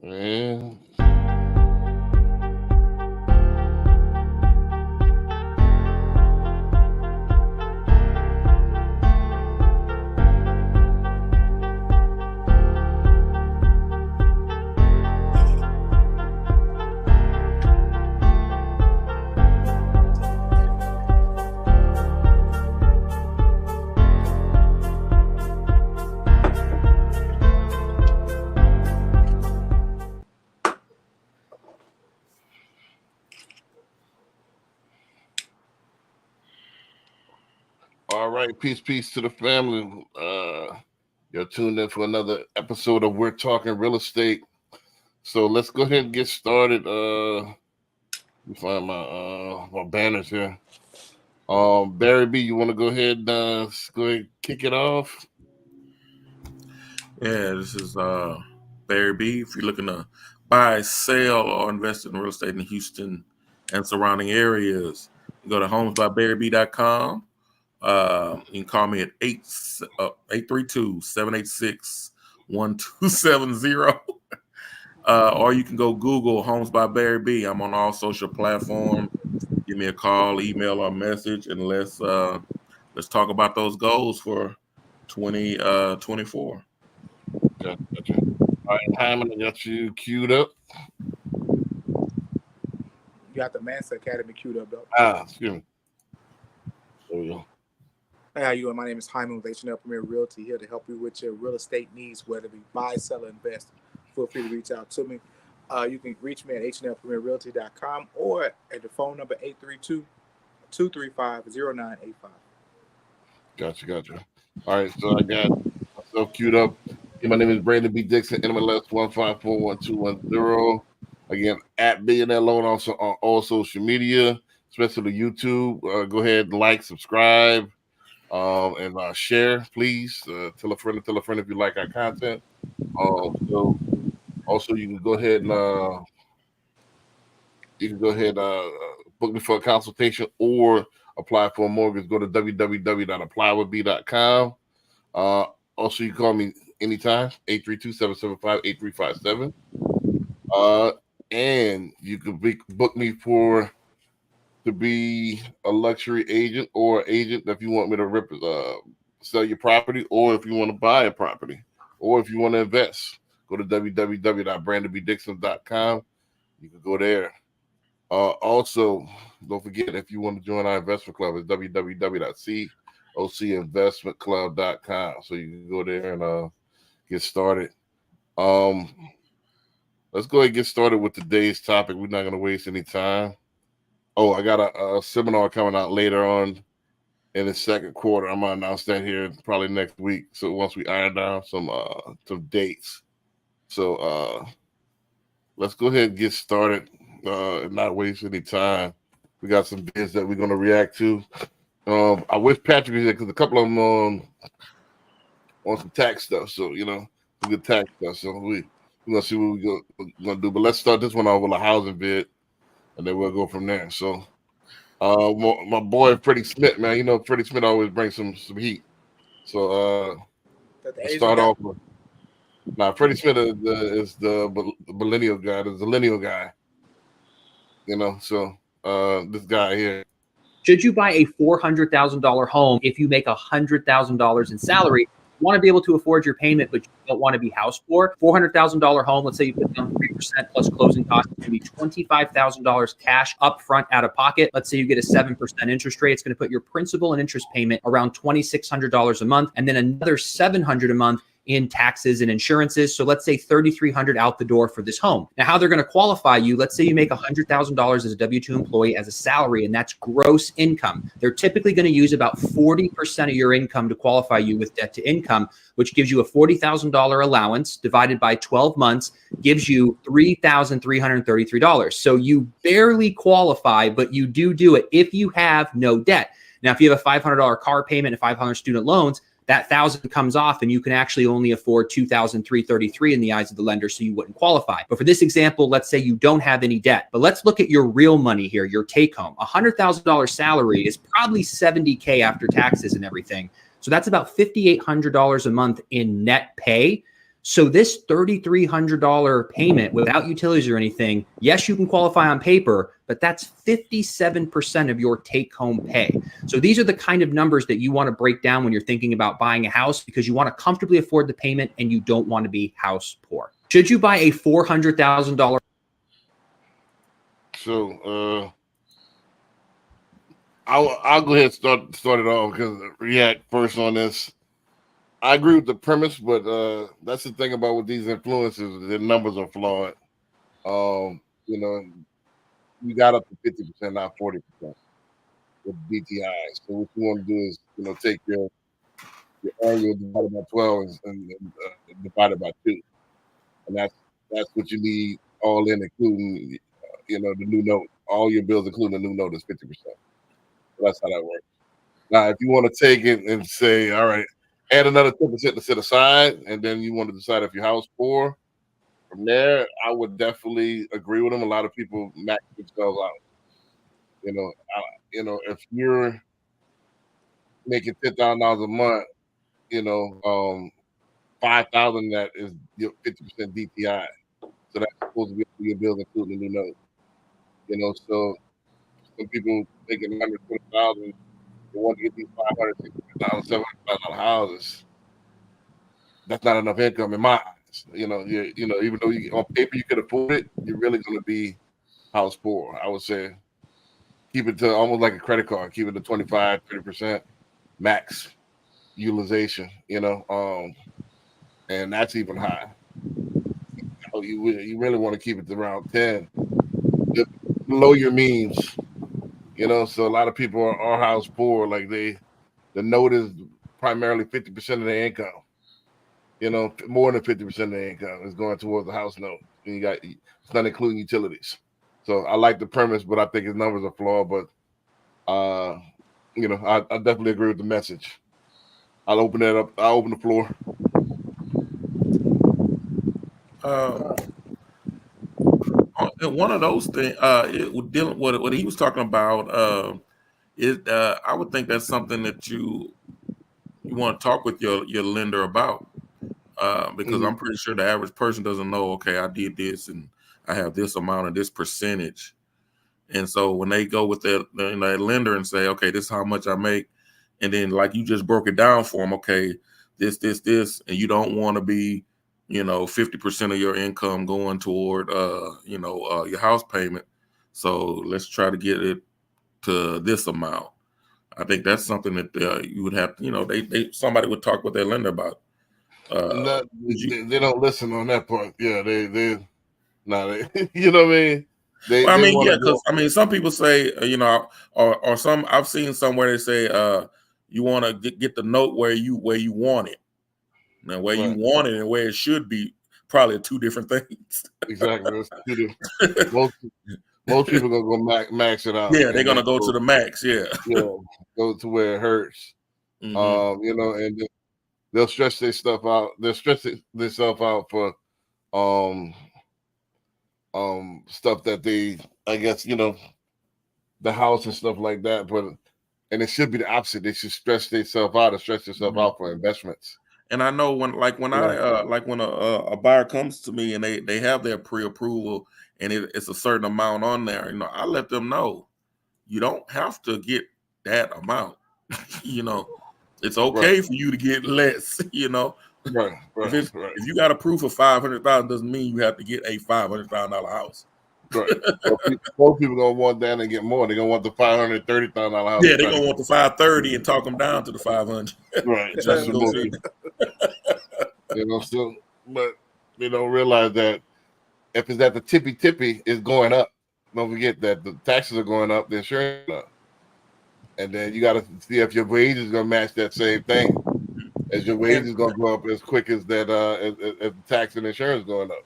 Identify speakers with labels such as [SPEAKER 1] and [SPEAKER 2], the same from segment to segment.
[SPEAKER 1] Man. All right, peace to the family. You're tuned in for another episode of We're Talking Real Estate. So let's go ahead and get started. Let me find my banners here. Barry B, you want to go ahead and kick it off?
[SPEAKER 2] Yeah, this is Barry B. If you're looking to buy, sell, or invest in real estate in Houston and surrounding areas, you go to homesbybarryb.com. You can call me at 832-786-1270. Or you can go Google Homes by Barry B. I'm on all social platforms. Give me a call, email, or message, and let's talk about those goals for 2024.
[SPEAKER 1] Gotcha. All right, Hyman, I got you queued up.
[SPEAKER 3] You got the Mansa Academy queued up, though.
[SPEAKER 1] Excuse me. There we go.
[SPEAKER 3] Hey, how you doing? My name is Hyman with H&L Premier Realty, here to help you with your real estate needs, whether it be buy, sell, or invest. Feel free to reach out to me. You can reach me at hnlpremierrealty.com or at the phone number 832-235-0985.
[SPEAKER 1] Gotcha. All right, so I got myself queued up. My name is Brandon B. Dixon, NMLS 1541210. Again, at Billionaire Loan, also on all social media, especially YouTube. Go ahead and like, subscribe, and share, please. Tell a friend if you like our content. So also you can go ahead and book me for a consultation or apply for a mortgage. Go to www.applywithb.com. Also, you can call me anytime, 832-775-8357. And you can book me to be a luxury agent or agent if you want me to sell your property, or if you want to buy a property, or if you want to invest. Go to www.brandonbdixon.com. You can go there. Also, don't forget, if you want to join our investment club, it's www.cocinvestmentclub.com. So you can go there and get started. Let's go ahead and get started with today's topic. We're not going to waste any time. Oh, I got a seminar coming out later on in the second quarter. I'm going to announce that here probably next week. So once we iron down some dates. So let's go ahead and get started and not waste any time. We got some bids that we're going to react to. I wish Patrick was there because a couple of them on some tax stuff. So, some good tax stuff. So we're going to see what we're going to do. But let's start this one off with a housing bid, and then we'll go from there. So my boy Freddie Smith, man, Freddie Smith always brings some heat. So let's start off with Freddie Smith is the millennial guy, the zillennial guy. So this guy here.
[SPEAKER 4] Should you buy a $400,000 home if you make $100,000 in salary? You want to be able to afford your payment, but you don't want to be house poor. $400,000 home, let's say you put down 3% plus closing costs, it's going to be $25,000 cash up front out of pocket. Let's say you get a 7% interest rate. It's going to put your principal and interest payment around $2,600 a month, and then another $700 a month in taxes and insurances. So let's say $3,300 out the door for this home. Now, how they're going to qualify you, let's say you make $100,000 as a W-2 employee as a salary, and that's gross income. They're typically going to use about 40% of your income to qualify you with debt to income, which gives you a $40,000 allowance divided by 12 months, gives you $3,333. So you barely qualify, but you do it if you have no debt. Now, if you have a $500 car payment and $500 student loans, that $1,000 comes off and you can actually only afford $2,333 in the eyes of the lender, so you wouldn't qualify. But for this example, let's say you don't have any debt, but let's look at your real money here, your take home. $100,000 salary is probably $70K after taxes and everything. So that's about $5,800 a month in net pay. So this $3,300 payment without utilities or anything, yes, you can qualify on paper, but that's 57% of your take-home pay. So these are the kind of numbers that you want to break down when you're thinking about buying a house, because you want to comfortably afford the payment and you don't want to be house poor. Should you buy a $400,000?
[SPEAKER 1] So I'll go ahead and start it off because react first on this. I agree with the premise, but that's the thing about with these influencers, the numbers are flawed. You know, you got up to 50%, not 40% with DTI. So what you want to do is, take your annual divided by 12 and divide it by 2, and that's what you need all in, including the new note. All your bills, including the new note, is 50%. So that's how that works. Now, if you want to take it and say, all right, add another 10% to set aside, and then you want to decide if your house poor. From there, I would definitely agree with them. A lot of people max themselves out. If you're making $10,000 a month, 5,000 that is your 50% DTI. So that's supposed to be your bills, including the new note. So some people making 120,000, they want to get these 500, 600,000, 700,000 houses. That's not enough income in my eyes. Even though on paper you could afford it, you're really going to be house poor. I would say keep it to almost like a credit card. Keep it to 25, 30% max utilization. And that's even high. You really want to keep it to around 10, below your means. So a lot of people are house poor. Like the note is primarily 50% of their income. More than 50% of their income is going towards the house note. And it's not including utilities. So I like the premise, but I think his numbers are flawed. But I definitely agree with the message. I'll open that up. I'll open the floor.
[SPEAKER 2] One of those things, dealing what he was talking about, I would think that's something that you want to talk with your lender about, because I'm pretty sure the average person doesn't know. Okay, I did this and I have this amount of this percentage, and so when they go with their lender and say, okay, this is how much I make, and then like you just broke it down for them, okay, this, and you don't want to be 50% of your income going toward your house payment. So let's try to get it to this amount. I think that's something that you would have to, somebody would talk with their lender about.
[SPEAKER 1] They don't listen on that part. Yeah, they you know what I mean?
[SPEAKER 2] Because some people say, or some I've seen somewhere they say, you want to get the note where you want it. Now, where you want it and where it should be, probably two different things.
[SPEAKER 1] Exactly. Most people gonna go max it out.
[SPEAKER 2] Yeah, they're gonna go to the max. Yeah,
[SPEAKER 1] go to where it hurts.
[SPEAKER 2] Mm-hmm.
[SPEAKER 1] And they'll stretch their stuff out. They'll stretch themselves out for stuff that they, I guess, the house and stuff like that. And it should be the opposite. They should stretch themselves out and stretch themselves out for investments.
[SPEAKER 2] And I know when a buyer comes to me and they have their pre-approval and it's a certain amount on there, I let them know you don't have to get that amount. It's okay for you to get less. If you got a proof of $500,000, doesn't mean you have to get a $500,000 house.
[SPEAKER 1] Right. Most people gonna want that and get more. They're gonna want the $530,000 house.
[SPEAKER 2] Yeah, they're gonna want the 530 and talk them down to the 500.
[SPEAKER 1] Right. That's most people. But they don't realize that if it's at the tippy, it's going up. Don't forget that the taxes are going up, the insurance is up. And then you got to see if your wages is going to match that same thing. As your wages going to go up as quick as that, as tax and insurance going up.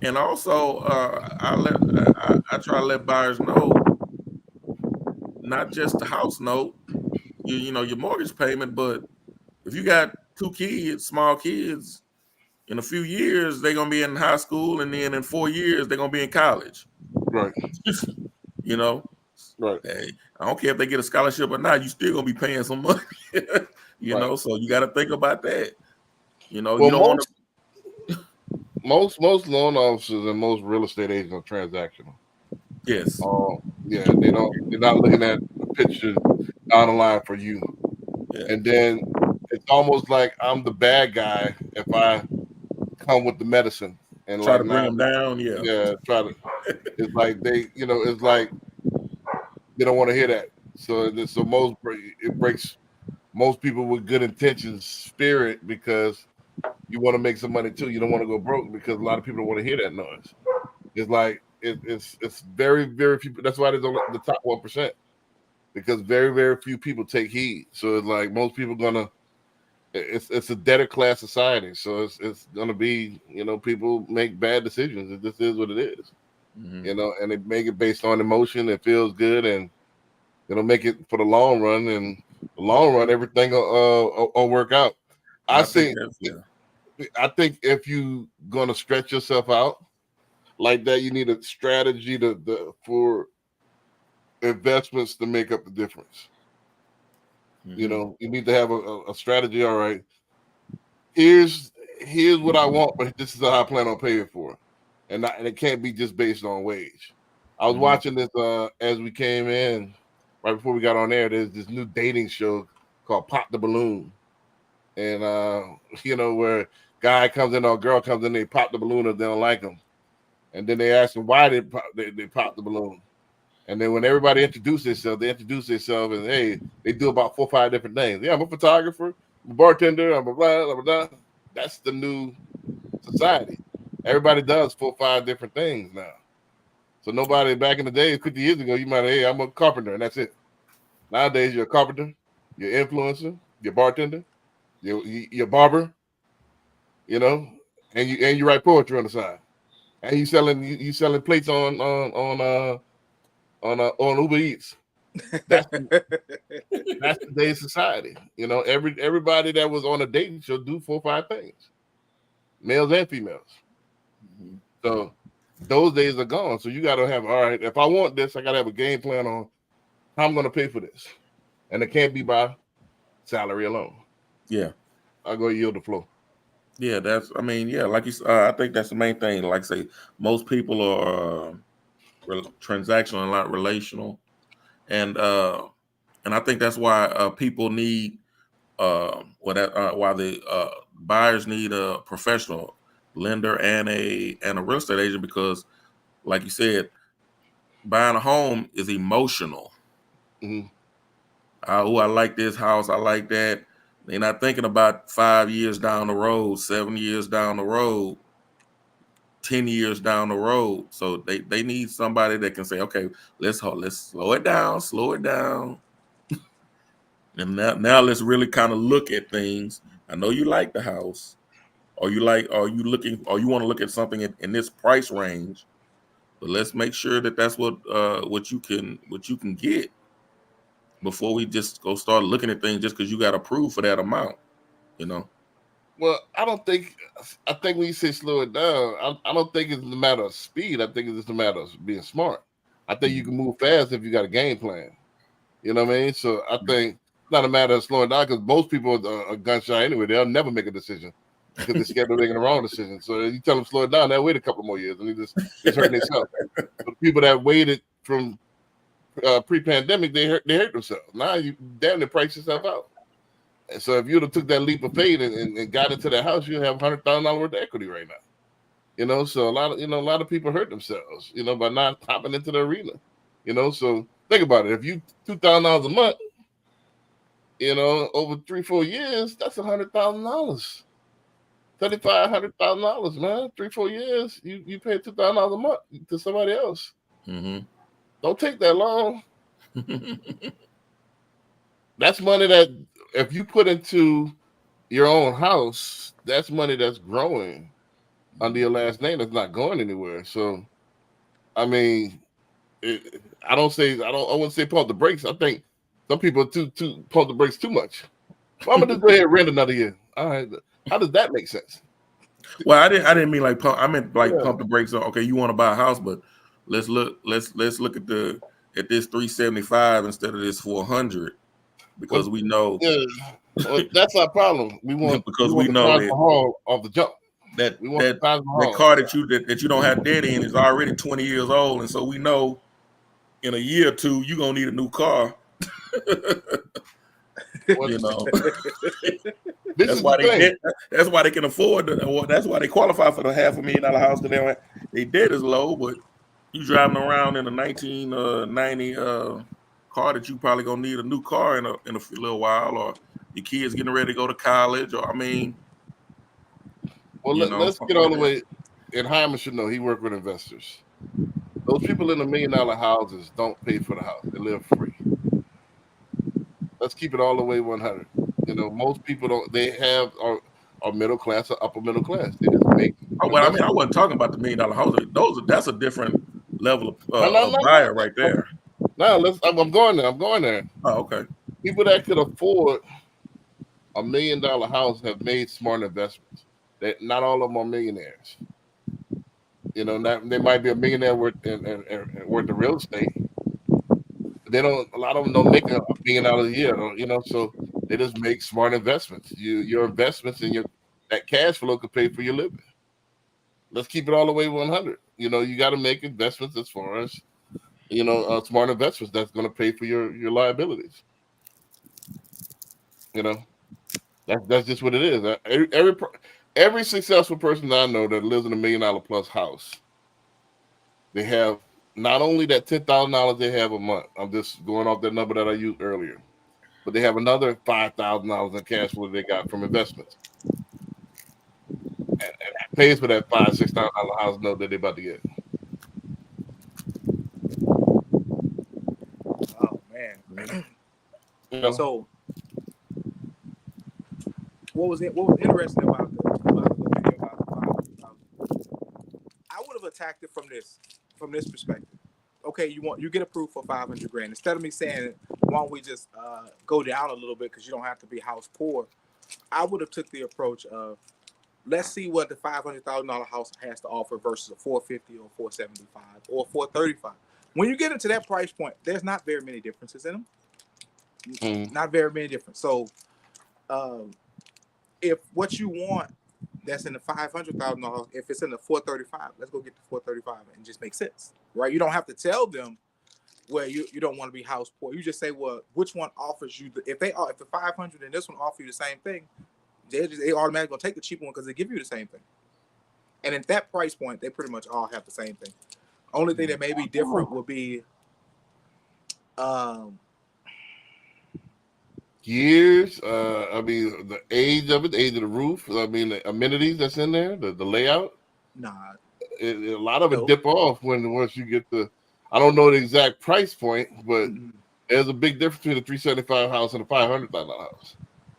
[SPEAKER 2] And also, I try to let buyers know, not just the house note, your mortgage payment, but if you got 2 kids, small kids, in a few years they're gonna be in high school, and then in 4 years they're gonna be in college.
[SPEAKER 1] Right.
[SPEAKER 2] Right. Hey, I don't care if they get a scholarship or not, you still gonna be paying some money. So you got to think about that. You don't want to.
[SPEAKER 1] most loan officers and most real estate agents are transactional.
[SPEAKER 2] Yes.
[SPEAKER 1] Yeah, they're not looking at the picture down the line for you.
[SPEAKER 2] Yeah.
[SPEAKER 1] And then it's almost like I'm the bad guy if I come with the medicine and
[SPEAKER 2] Try
[SPEAKER 1] like
[SPEAKER 2] to bring
[SPEAKER 1] now,
[SPEAKER 2] them down. Yeah.
[SPEAKER 1] yeah, try to. It's like it's like they don't want to hear that. So it breaks most people with good intentions spirit because you want to make some money too. You don't want to go broke because a lot of people don't want to hear that noise. It's like it's very very few. That's why there's only the top 1% because very very few people take heed. So it's like most people gonna. It's a debtor class society, so it's gonna be people make bad decisions. It just is what it is, and they make it based on emotion. It feels good, and make it for the long run. And the long run, everything will work out.
[SPEAKER 2] I think
[SPEAKER 1] I think if you gonna stretch yourself out like that, you need a strategy for investments to make up the difference. You need to have a strategy. All right, here's what I want, but this is how I plan on paying for it, and it can't be just based on wage. I was watching this as we came in right before we got on air. There's this new dating show called Pop the Balloon, and where guy comes in or girl comes in, they pop the balloon if they don't like them, and then they ask them why they pop the balloon. And then when everybody introduces themselves, and hey, they do about 4 or 5 different things. Yeah, I'm a photographer, I'm a bartender, I'm a blah, blah, blah. That's the new society. Everybody does 4 or 5 different things now. So nobody back in the day, 50 years ago, you might have, hey, I'm a carpenter, and that's it. Nowadays, you're a carpenter, you're an influencer, you're a bartender, you're a barber, and you write poetry on the side, and you selling plates on Uber Eats. That's today's society. Everybody that was on a dating show do 4 or 5 things, males and females. So those days are gone. So you got to have, all right, if I want this, I got to have a game plan on how I'm going to pay for this, and it can't be by salary alone.
[SPEAKER 2] Yeah,
[SPEAKER 1] I'll go yield the floor.
[SPEAKER 2] Yeah, like you said, I think that's the main thing. Like I say, most people are transactional and not relational, and I think that's why people need why the buyers need a professional lender and a real estate agent, because, like you said, buying a home is emotional. I like this house, I like that. They're not thinking about 5 years down the road, 7 years down the road, 10 years down the road. So they need somebody that can say, okay, let's slow it down. And now let's really kind of look at things. I know you like the house, or you want to look at something in this price range, but let's make sure that that's what you can get before we just go start looking at things just because you got approved for that amount,
[SPEAKER 1] Well, I think when you say slow it down, I don't think it's a matter of speed. I think it's just a matter of being smart. I think you can move fast if you got a game plan. You know what I mean? So I think it's not a matter of slowing down, because most people are gun shy anyway. They'll never make a decision because they're scared of making the wrong decision. So you tell them slow it down, they'll wait a couple more years, and they hurting themselves. But people that waited from pre-pandemic, they hurt themselves. Now you damn near price yourself out. And so if you'd have took that leap of faith and got into that house, you'd have $100,000 worth of equity right now. So a lot of people hurt themselves, by not hopping into the arena. So think about it. If you $2,000 a month, over 3-4 years, that's $100,000. $3,500, man. 3-4 years, you pay $2,000 a month to somebody else. Don't take that long. That's money that if you put into your own house, that's money that's growing under your last name. That's not going anywhere. So, I mean, I wouldn't say pump the brakes. I think some people too pump the brakes too much. Well, I'm gonna just go ahead and rent another year. All right, how does that make sense?
[SPEAKER 2] Well, I didn't mean like pump. I meant like pump the brakes on. Okay, you want to buy a house, but let's look at this 375 instead of this 400, because we know.
[SPEAKER 1] Yeah, well, that's our problem. We want
[SPEAKER 2] because
[SPEAKER 1] we
[SPEAKER 2] we
[SPEAKER 1] want
[SPEAKER 2] know
[SPEAKER 1] the Hall off the jump.
[SPEAKER 2] that
[SPEAKER 1] We want the
[SPEAKER 2] that
[SPEAKER 1] Taj
[SPEAKER 2] that
[SPEAKER 1] Mahal.
[SPEAKER 2] car that you don't have debt in is already 20 years old, and so we know in a year or two you're gonna need a new car.
[SPEAKER 1] Well,
[SPEAKER 2] You know,
[SPEAKER 1] this
[SPEAKER 2] that's
[SPEAKER 1] is the
[SPEAKER 2] why they
[SPEAKER 1] thing.
[SPEAKER 2] debt. That's why they can afford. Or that's why they qualify for the $500,000 house because they debt is low. But you driving around in a 1990 car that you probably gonna need a new car in a little while, or your kids getting ready to go to college, or I mean,
[SPEAKER 1] Well, let's
[SPEAKER 2] something
[SPEAKER 1] get all
[SPEAKER 2] like
[SPEAKER 1] the
[SPEAKER 2] that.
[SPEAKER 1] way. And Hyman should know he worked with investors. Those people in the $1 million houses don't pay for the house; they live free. Let's keep it all the way 100. Most people don't. They have are middle class or upper middle class. They just make
[SPEAKER 2] Oh, but I mean, I
[SPEAKER 1] investments.
[SPEAKER 2] wasn't talking about the $1 million house. That's a different level
[SPEAKER 1] No, no,
[SPEAKER 2] of
[SPEAKER 1] no,
[SPEAKER 2] buyer right there.
[SPEAKER 1] no. I'm going there. I'm going there.
[SPEAKER 2] Oh, okay.
[SPEAKER 1] People that could afford a $1 million house have made smart investments. That not all of them are millionaires. They might be a millionaire worth worth of real estate. They don't. A lot of them don't make $1 million a year. So they just make smart investments. Your investments and that cash flow could pay for your living. Let's keep it all the way 100. You got to make investments as far as smart investments that's going to pay for your liabilities. That's just what it is. Every successful person I know that lives in $1 million plus house, they have not only that $10,000 they have a month. I'm just going off that number that I used earlier, but they have another $5,000 in cash flow they got from investments, and that pays for that $5,000-$6,000 house note that they're about to get.
[SPEAKER 3] Oh man. So what was interesting about the video about the 500,000? I would have attacked it from this perspective. Okay, you get approved for 500 grand. Instead of me saying, why don't we just go down a little bit because you don't have to be house poor, I would have took the approach of let's see what the $500,000 house has to offer versus a 450 or 475 or 435. When you get into that price point, there's not very many differences in them. Not very many different. So if what you want that's in the $500,000, if it's in the 435, let's go get the 435 and just make sense, right? You don't have to tell them where you don't want to be house poor. You just say, well, which one offers you if the 500 and this one offer you the same thing, they automatically gonna take the cheaper one because they give you the same thing. And at that price point, they pretty much all have the same thing. Only thing that may be different will be
[SPEAKER 1] years. I mean, the age of it, the age of the roof. I mean, the amenities that's in there, the layout.
[SPEAKER 3] Nah.
[SPEAKER 1] A lot of it dip off once you get the. I don't know the exact price point, but there's a big difference between the 375 house and the $500,000 house.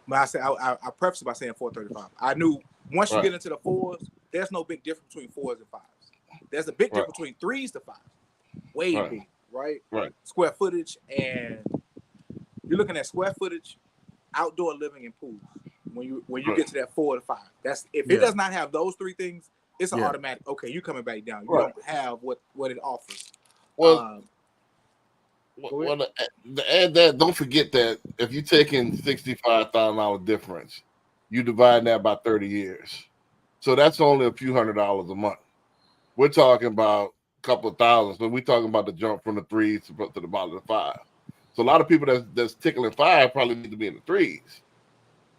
[SPEAKER 3] But I said I prefaced it by saying 435. I knew once you get into the fours, there's no big difference between fours and fives. There's a big difference between threes to fives. Way big, right?
[SPEAKER 1] Right.
[SPEAKER 3] Square footage, and you're looking at square footage, outdoor living, and pools. When you get to that 4 to 5, that's if it does not have those three things, it's an automatic. Okay, you coming back down. You don't have what it offers.
[SPEAKER 1] Well, to add that, don't forget that if you're taking $65,000 difference, you divide that by 30 years. So that's only a few $100s a month. We're talking about a couple of thousands. So we're talking about the jump from the threes to the bottom of the five. So a lot of people that's tickling five probably need to be in the threes.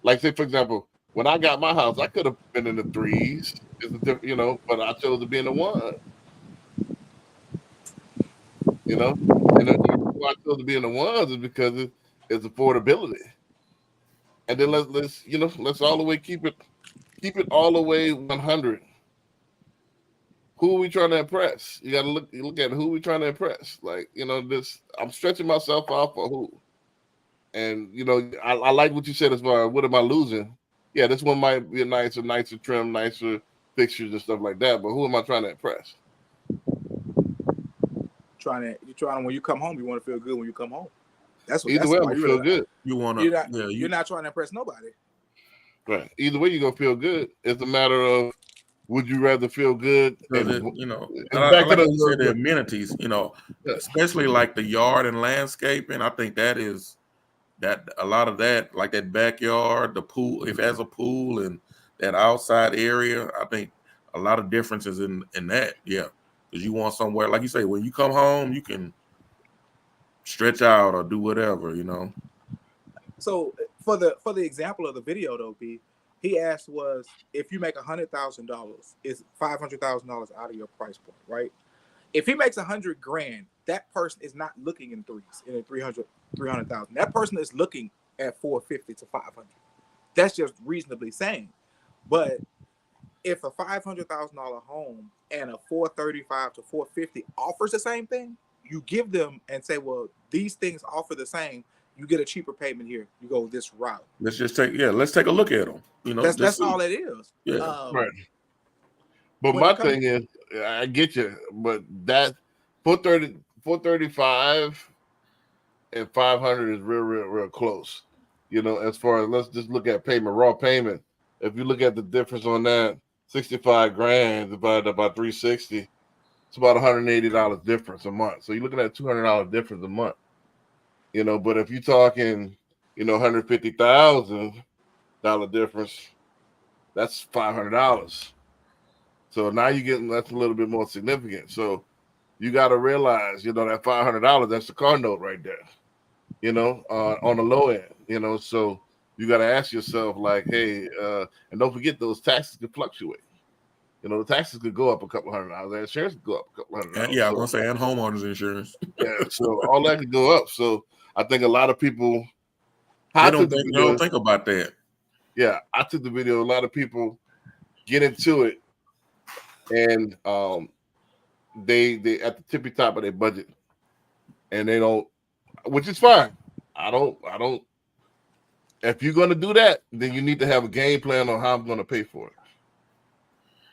[SPEAKER 1] Like, say, for example, when I got my house, I could have been in the threes, but I chose to be in the one. And why I chose to be in the ones is because it's affordability. And then let's all the way keep it all the way 100. Who are we trying to impress? You got to look at who we trying to impress. Like, I'm stretching myself out for who. And I like what you said as far as what am I losing? Yeah, this one might be a nicer trim, nicer fixtures and stuff like that. But who am I trying to impress?
[SPEAKER 3] You're trying when you come home, you want to feel good when you come home. That's what.
[SPEAKER 1] Either way, I'm gonna feel good.
[SPEAKER 3] You're not trying to impress nobody.
[SPEAKER 1] Right. Either way, you're gonna feel good. It's a matter of would you rather feel good?
[SPEAKER 2] And
[SPEAKER 1] back
[SPEAKER 2] to
[SPEAKER 1] to
[SPEAKER 2] the amenities, especially like the yard and landscaping. I think that a lot of that, like that backyard, the pool, if it has a pool, and that outside area, I think a lot of differences in that. Yeah, because you want somewhere, like you say, when you come home, you can stretch out or do whatever, you know.
[SPEAKER 3] So for the example of the video though, B, he asked was if you make $100,000, is $500,000 out of your price point, right? If he makes 100 grand, that person is not looking in threes in a 300,000. That person is looking at 450 to 500. That's just reasonably saying. But if a $500,000 home and a 435 to 450 offers the same thing, you give them and say, well, these things offer the same. You get a cheaper payment here. You go this route.
[SPEAKER 2] Let's take a look at them. You know,
[SPEAKER 3] That's all it is.
[SPEAKER 2] Yeah.
[SPEAKER 1] Right. But my thing is, I get you, but that 435 and 500 is real close. You know, as far as let's just look at payment, raw payment. If you look at the difference on that, 65 grand divided by 360, it's about $180 difference a month. So you're looking at $200 difference a month. You know, but if you're talking, you know, $150,000 difference, that's $500. So now you're getting that's a little bit more significant. So you got to realize, you know, that $500, that's the car note right there, you know, on the low end, you know. So you got to ask yourself, like, hey, and don't forget those taxes could fluctuate. You know, the taxes could go up a couple $100. The insurance could go up a couple $100.
[SPEAKER 2] Yeah, I was gonna say, and homeowners insurance.
[SPEAKER 1] Yeah, so all that could go up. So I think a lot of people
[SPEAKER 2] they don't think about that.
[SPEAKER 1] Yeah, I took the video. A lot of people get into it, and they at the tippy top of their budget, and they don't, which is fine. I don't. If you're going to do that, then you need to have a game plan on how I'm going to pay for it,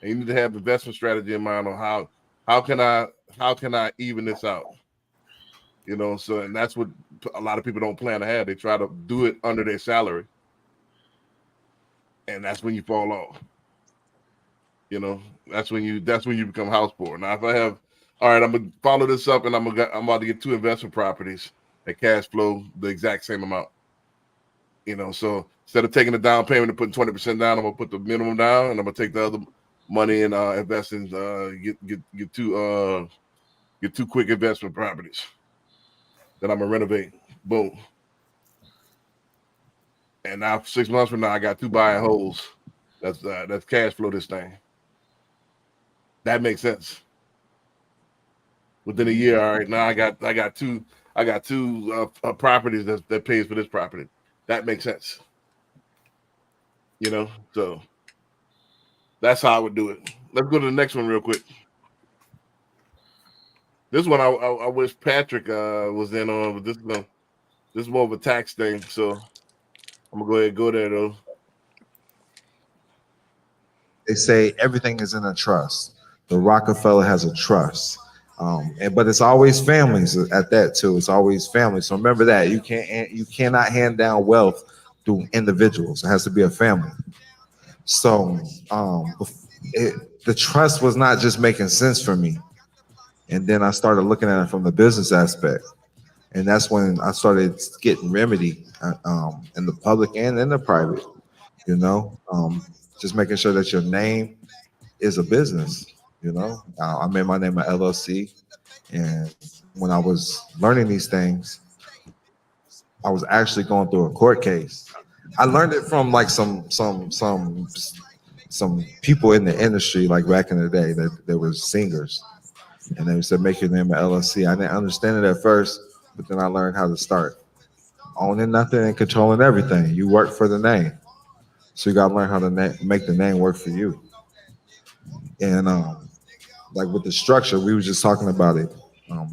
[SPEAKER 1] and you need to have investment strategy in mind on how can I even this out. You know, so and that's what a lot of people don't plan to have. They try to do it under their salary, and that's when you fall off. You know, that's when you become house poor. Now, if I have, all right, I'm gonna follow this up, and I'm about to get 2 investment properties that cash flow the exact same amount. You know, so instead of taking the down payment and putting 20% down, I'm gonna put the minimum down, and I'm gonna take the other money and invest in get 2 quick investment properties that I'm gonna renovate. Boom. And now 6 months from now, I got 2 buy and holds. That's cash flow this thing. That makes sense. Within a year, all right. Now I got two properties that pays for this property. That makes sense. You know, so that's how I would do it. Let's go to the next one real quick. This one I wish Patrick was in on, but this is more of a tax thing. So I'm gonna go ahead and go there though.
[SPEAKER 5] They say everything is in a trust. The Rockefeller has a trust, but it's always families at that too. It's always families. So remember that you cannot hand down wealth through individuals. It has to be a family. So the trust was not just making sense for me, and then I started looking at it from the business aspect, and that's when I started getting remedy in the public and in the private. You know, just making sure that your name is a business. You know, I made my name an LLC, and when I was learning these things, I was actually going through a court case. I learned it from like some people in the industry, like back in the day, that there were singers, and they said make your name an LLC. I didn't understand it at first, but then I learned how to start owning nothing and controlling everything. You work for the name, so you got to learn how to make the name work for you. And like with the structure, we were just talking about it.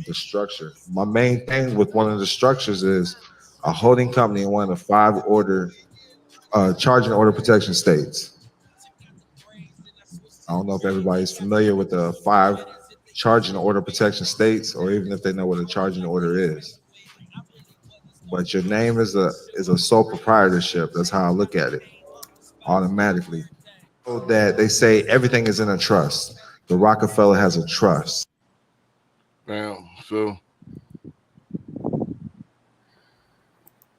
[SPEAKER 5] The structure. My main thing with one of the structures is a holding company in one of the 5 charging order protection states. I don't know if everybody's familiar with the 5 charging order protection states, or even if they know what a charging order is. But your name is a sole proprietorship. That's how I look at it, automatically. So that they say everything is in a trust. The Rockefeller has a trust.
[SPEAKER 1] So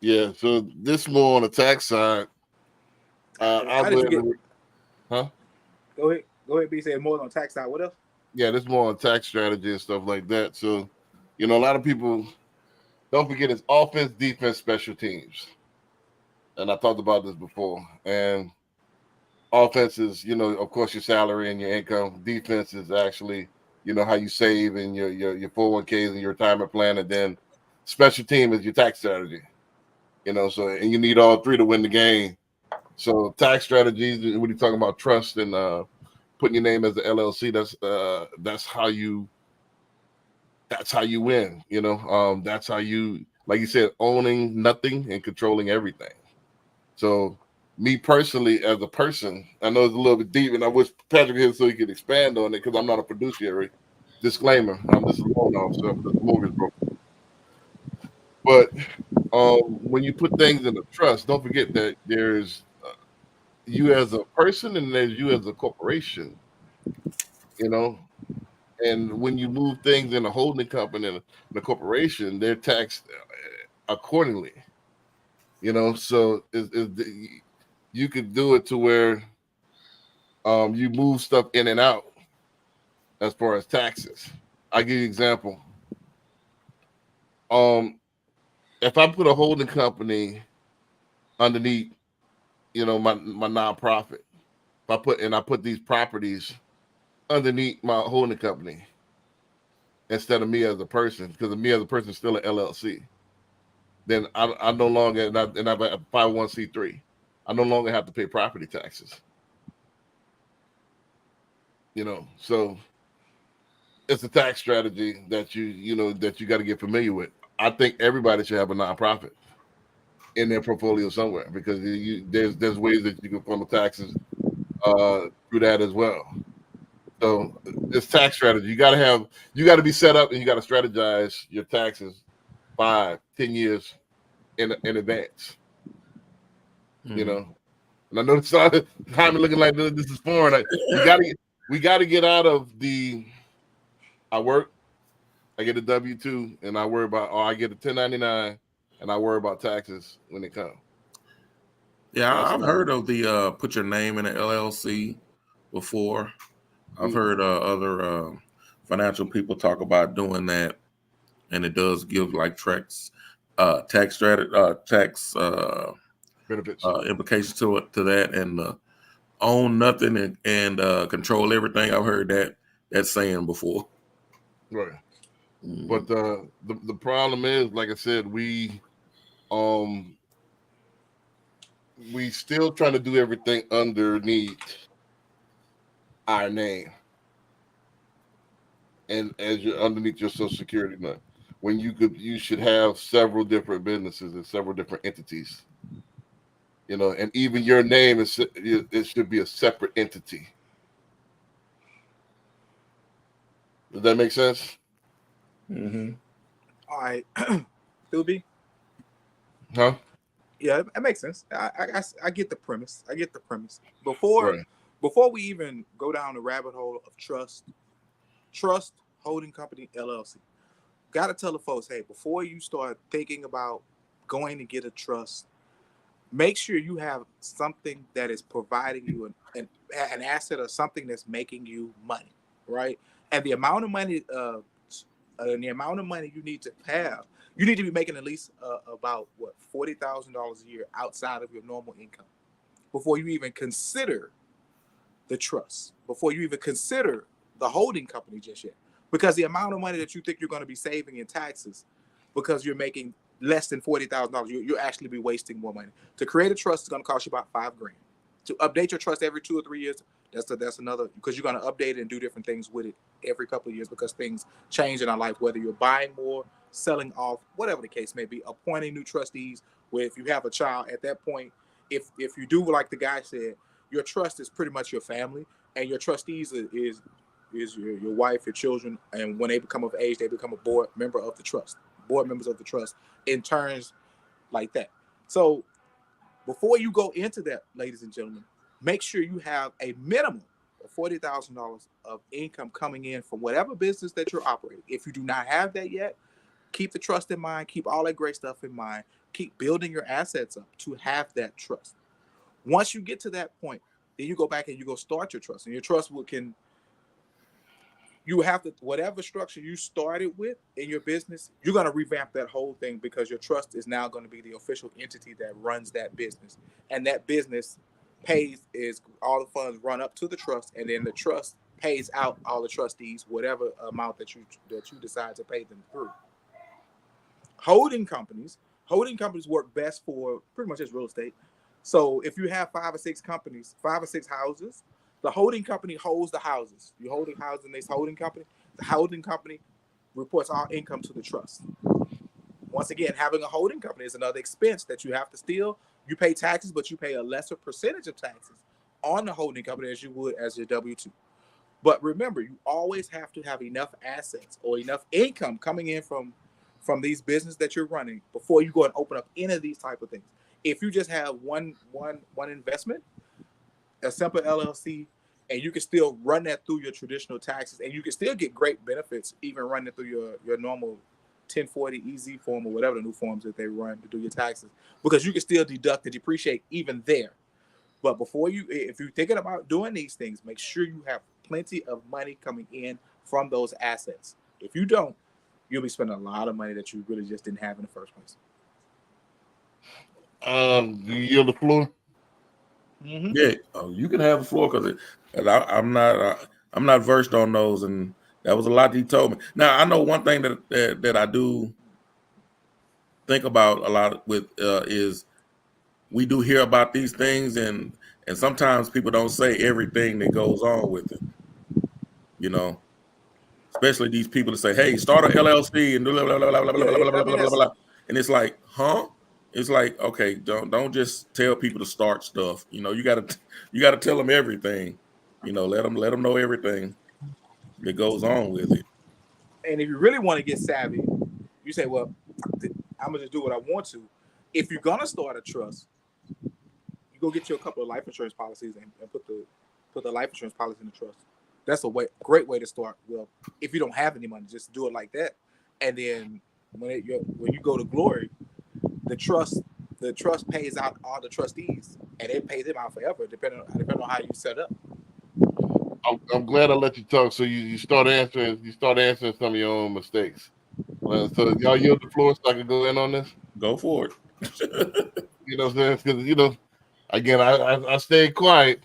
[SPEAKER 1] yeah, so this more on the tax side.
[SPEAKER 3] How did you get?
[SPEAKER 1] Huh?
[SPEAKER 3] Go ahead. B said more on tax side. What else?
[SPEAKER 1] Yeah, there's more on tax strategy and stuff like that. So, a lot of people don't forget it's offense, defense, special teams. And I talked about this before. And offense is, of course, your salary and your income. Defense is actually, how you save and your 401ks and your retirement plan. And then special team is your tax strategy. So and you need all three to win the game. So tax strategies, when you're talking about trust and putting your name as the LLC, that's how you win. That's how you, like you said, owning nothing and controlling everything. So me personally, as a person, I know it's a little bit deep, and I wish Patrick here so he could expand on it because I'm not a fiduciary. Disclaimer: I'm just a loan officer. I'm just a mortgage broker. But when you put things in a trust, don't forget that there's you as a person and there's you as a corporation. You know, and when you move things in a holding company and a corporation, they're taxed accordingly. So you could do it to where you move stuff in and out as far as taxes. I'll give you an example. If I put a holding company underneath, my nonprofit, I put these properties underneath my holding company instead of me as a person, because me as a person is still an LLC. Then I no longer, and I'm a 501c3. I no longer have to pay property taxes. So it's a tax strategy that that you got to get familiar with. I think everybody should have a nonprofit in their portfolio somewhere, because there's ways that you can funnel taxes through that as well. So it's tax strategy. You got to be set up, and you got to strategize your taxes 5-10 years in advance.
[SPEAKER 2] Mm-hmm.
[SPEAKER 1] And I know it's not time looking like this is foreign. We got to get out of the I work, I get a W-2, and I worry about, I get a 1099, and I worry about taxes when they come.
[SPEAKER 2] Yeah, I've heard of the put your name in an LLC before. I've heard other financial people talk about doing that, and it does give like tax strategy, tax
[SPEAKER 1] benefits,
[SPEAKER 2] implications to that, and own nothing and control everything. I've heard that saying before.
[SPEAKER 1] right? Mm-hmm. But the problem is, like I said, we still trying to do everything underneath our name, and as you're underneath your Social Security number, when you should have several different businesses and several different entities. And even your name it should be a separate entity. Does that make sense?
[SPEAKER 2] Mm-hmm.
[SPEAKER 3] All right, Philby.
[SPEAKER 1] Huh?
[SPEAKER 3] Yeah, it makes sense. I get the premise. Before
[SPEAKER 1] Right.
[SPEAKER 3] before we even go down the rabbit hole of trust holding company LLC, gotta tell the folks, hey, before you start thinking about going to get a trust, make sure you have something that is providing you an asset or something that's making you money, right? And the amount of money you need to have, you need to be making at least about $40,000 a year outside of your normal income before you even consider the trust, before you even consider the holding company just yet. Because the amount of money that you think you're going to be saving in taxes, because you're making less than $40,000, you'll actually be wasting more money. To create a trust is going to cost you about $5,000. To update your trust every 2 or 3 years, that's another, because you're going to update it and do different things with it every couple of years, because things change in our life, whether you're buying more, selling off, whatever the case may be, appointing new trustees, where if you have a child at that point, if you do like the guy said, your trust is pretty much your family, and your trustees is your wife, your children, and when they become of age, they become a board members of the trust in turns like that. So before you go into that, ladies and gentlemen, make sure you have a minimum of $40,000 of income coming in from whatever business that you're operating. If you do not have that yet, keep the trust in mind, keep all that great stuff in mind, keep building your assets up to have that trust. Once you get to that point, then you go back and you go start your trust, and your trust you have to, whatever structure you started with in your business, you're going to revamp that whole thing, because your trust is now going to be the official entity that runs that business, and that business is all the funds run up to the trust, and then the trust pays out all the trustees whatever amount that you decide to pay them through. Holding companies work best for pretty much just real estate. So if you have 5 or 6 companies, 5 or 6 houses, the holding company holds the houses. You hold a house in this holding company. The holding company reports all income to the trust. Once again, having a holding company is another expense that you have to still. You pay taxes, but you pay a lesser percentage of taxes on the holding company as you would as your W-2. But remember, you always have to have enough assets or enough income coming in from these businesses that you're running before you go and open up any of these type of things. If you just have one investment, a simple LLC, and you can still run that through your traditional taxes, and you can still get great benefits even running it through your normal 1040 EZ form or whatever the new forms that they run to do your taxes, because you can still deduct and depreciate even there. But if you're thinking about doing these things, make sure you have plenty of money coming in from those assets. If you don't, you'll be spending a lot of money that you really just didn't have in the first place.
[SPEAKER 1] Do you yield the floor?
[SPEAKER 2] Mm-hmm. Yeah, you can have the floor, because I'm not versed on those, and that was a lot that he told me. Now, I know one thing that I do think about a lot with is we do hear about these things, and sometimes people don't say everything that goes on with it. You know, especially these people that say, "Hey, start an LLC and blah blah blah blah blah blah blah blah blah blah," and it's like, huh? It's like, okay, don't just tell people to start stuff. You know, you gotta tell them everything. You know, let them know everything that goes on with it.
[SPEAKER 3] And if you really want to get savvy, you say, well, I'm gonna just do what I want to. If you're gonna start a trust, you go get you a couple of life insurance policies and put the life insurance policy in the trust. That's a great way to start. Well, if you don't have any money, just do it like that. And then when you go to glory, the trust pays out all the trustees, and it pays them out forever, depending on how you set up.
[SPEAKER 1] I'm glad I let you talk. So you start answering some of your own mistakes. So y'all yield the floor so I can go in on this.
[SPEAKER 2] Go for it.
[SPEAKER 1] You know what I'm saying? Because again, I stayed quiet.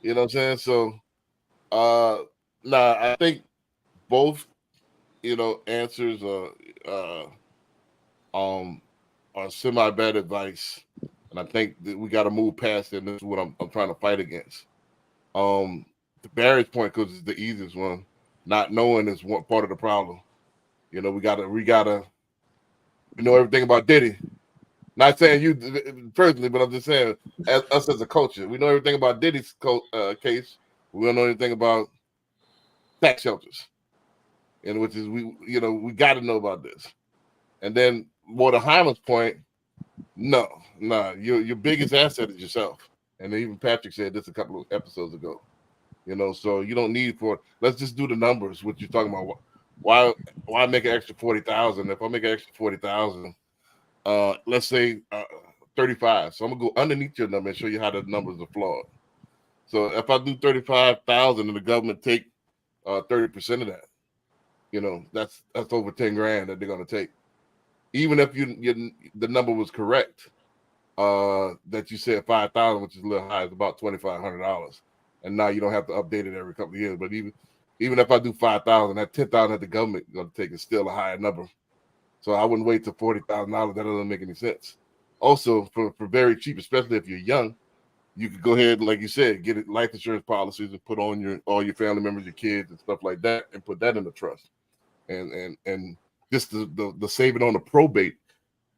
[SPEAKER 1] You know what I'm saying? So, I think both, answers are semi bad advice, and I think that we got to move past it. And this is what I'm trying to fight against. The Barry's point, because it's the easiest one. Not knowing is one part of the problem. You know, we gotta know everything about Diddy. Not saying you personally, but I'm just saying us as a culture, we know everything about Diddy's case. We don't know anything about tax shelters, and which is we got to know about this. And then more to Hyman's point, your biggest asset is yourself. And even Patrick said this a couple of episodes ago. So you don't need let's just do the numbers. What you're talking about? Why make an extra 40,000? If I make an extra 40,000, let's say 35. So I'm gonna go underneath your number and show you how the numbers are flawed. So if I do 35,000 and the government take 30% of that, that's over 10 grand that they're gonna take. Even if the number was correct, that you said 5,000, which is a little high, it's about $2,500. And now you don't have to update it every couple of years. But even if I do 5,000, that 10,000 that the government is going to take is still a higher number. So I wouldn't wait till $40,000. That doesn't make any sense. Also, for very cheap, especially if you're young, you could go ahead, like you said, get life insurance policies and put on all your family members, your kids, and stuff like that, and put that in the trust. And just the saving on the probate,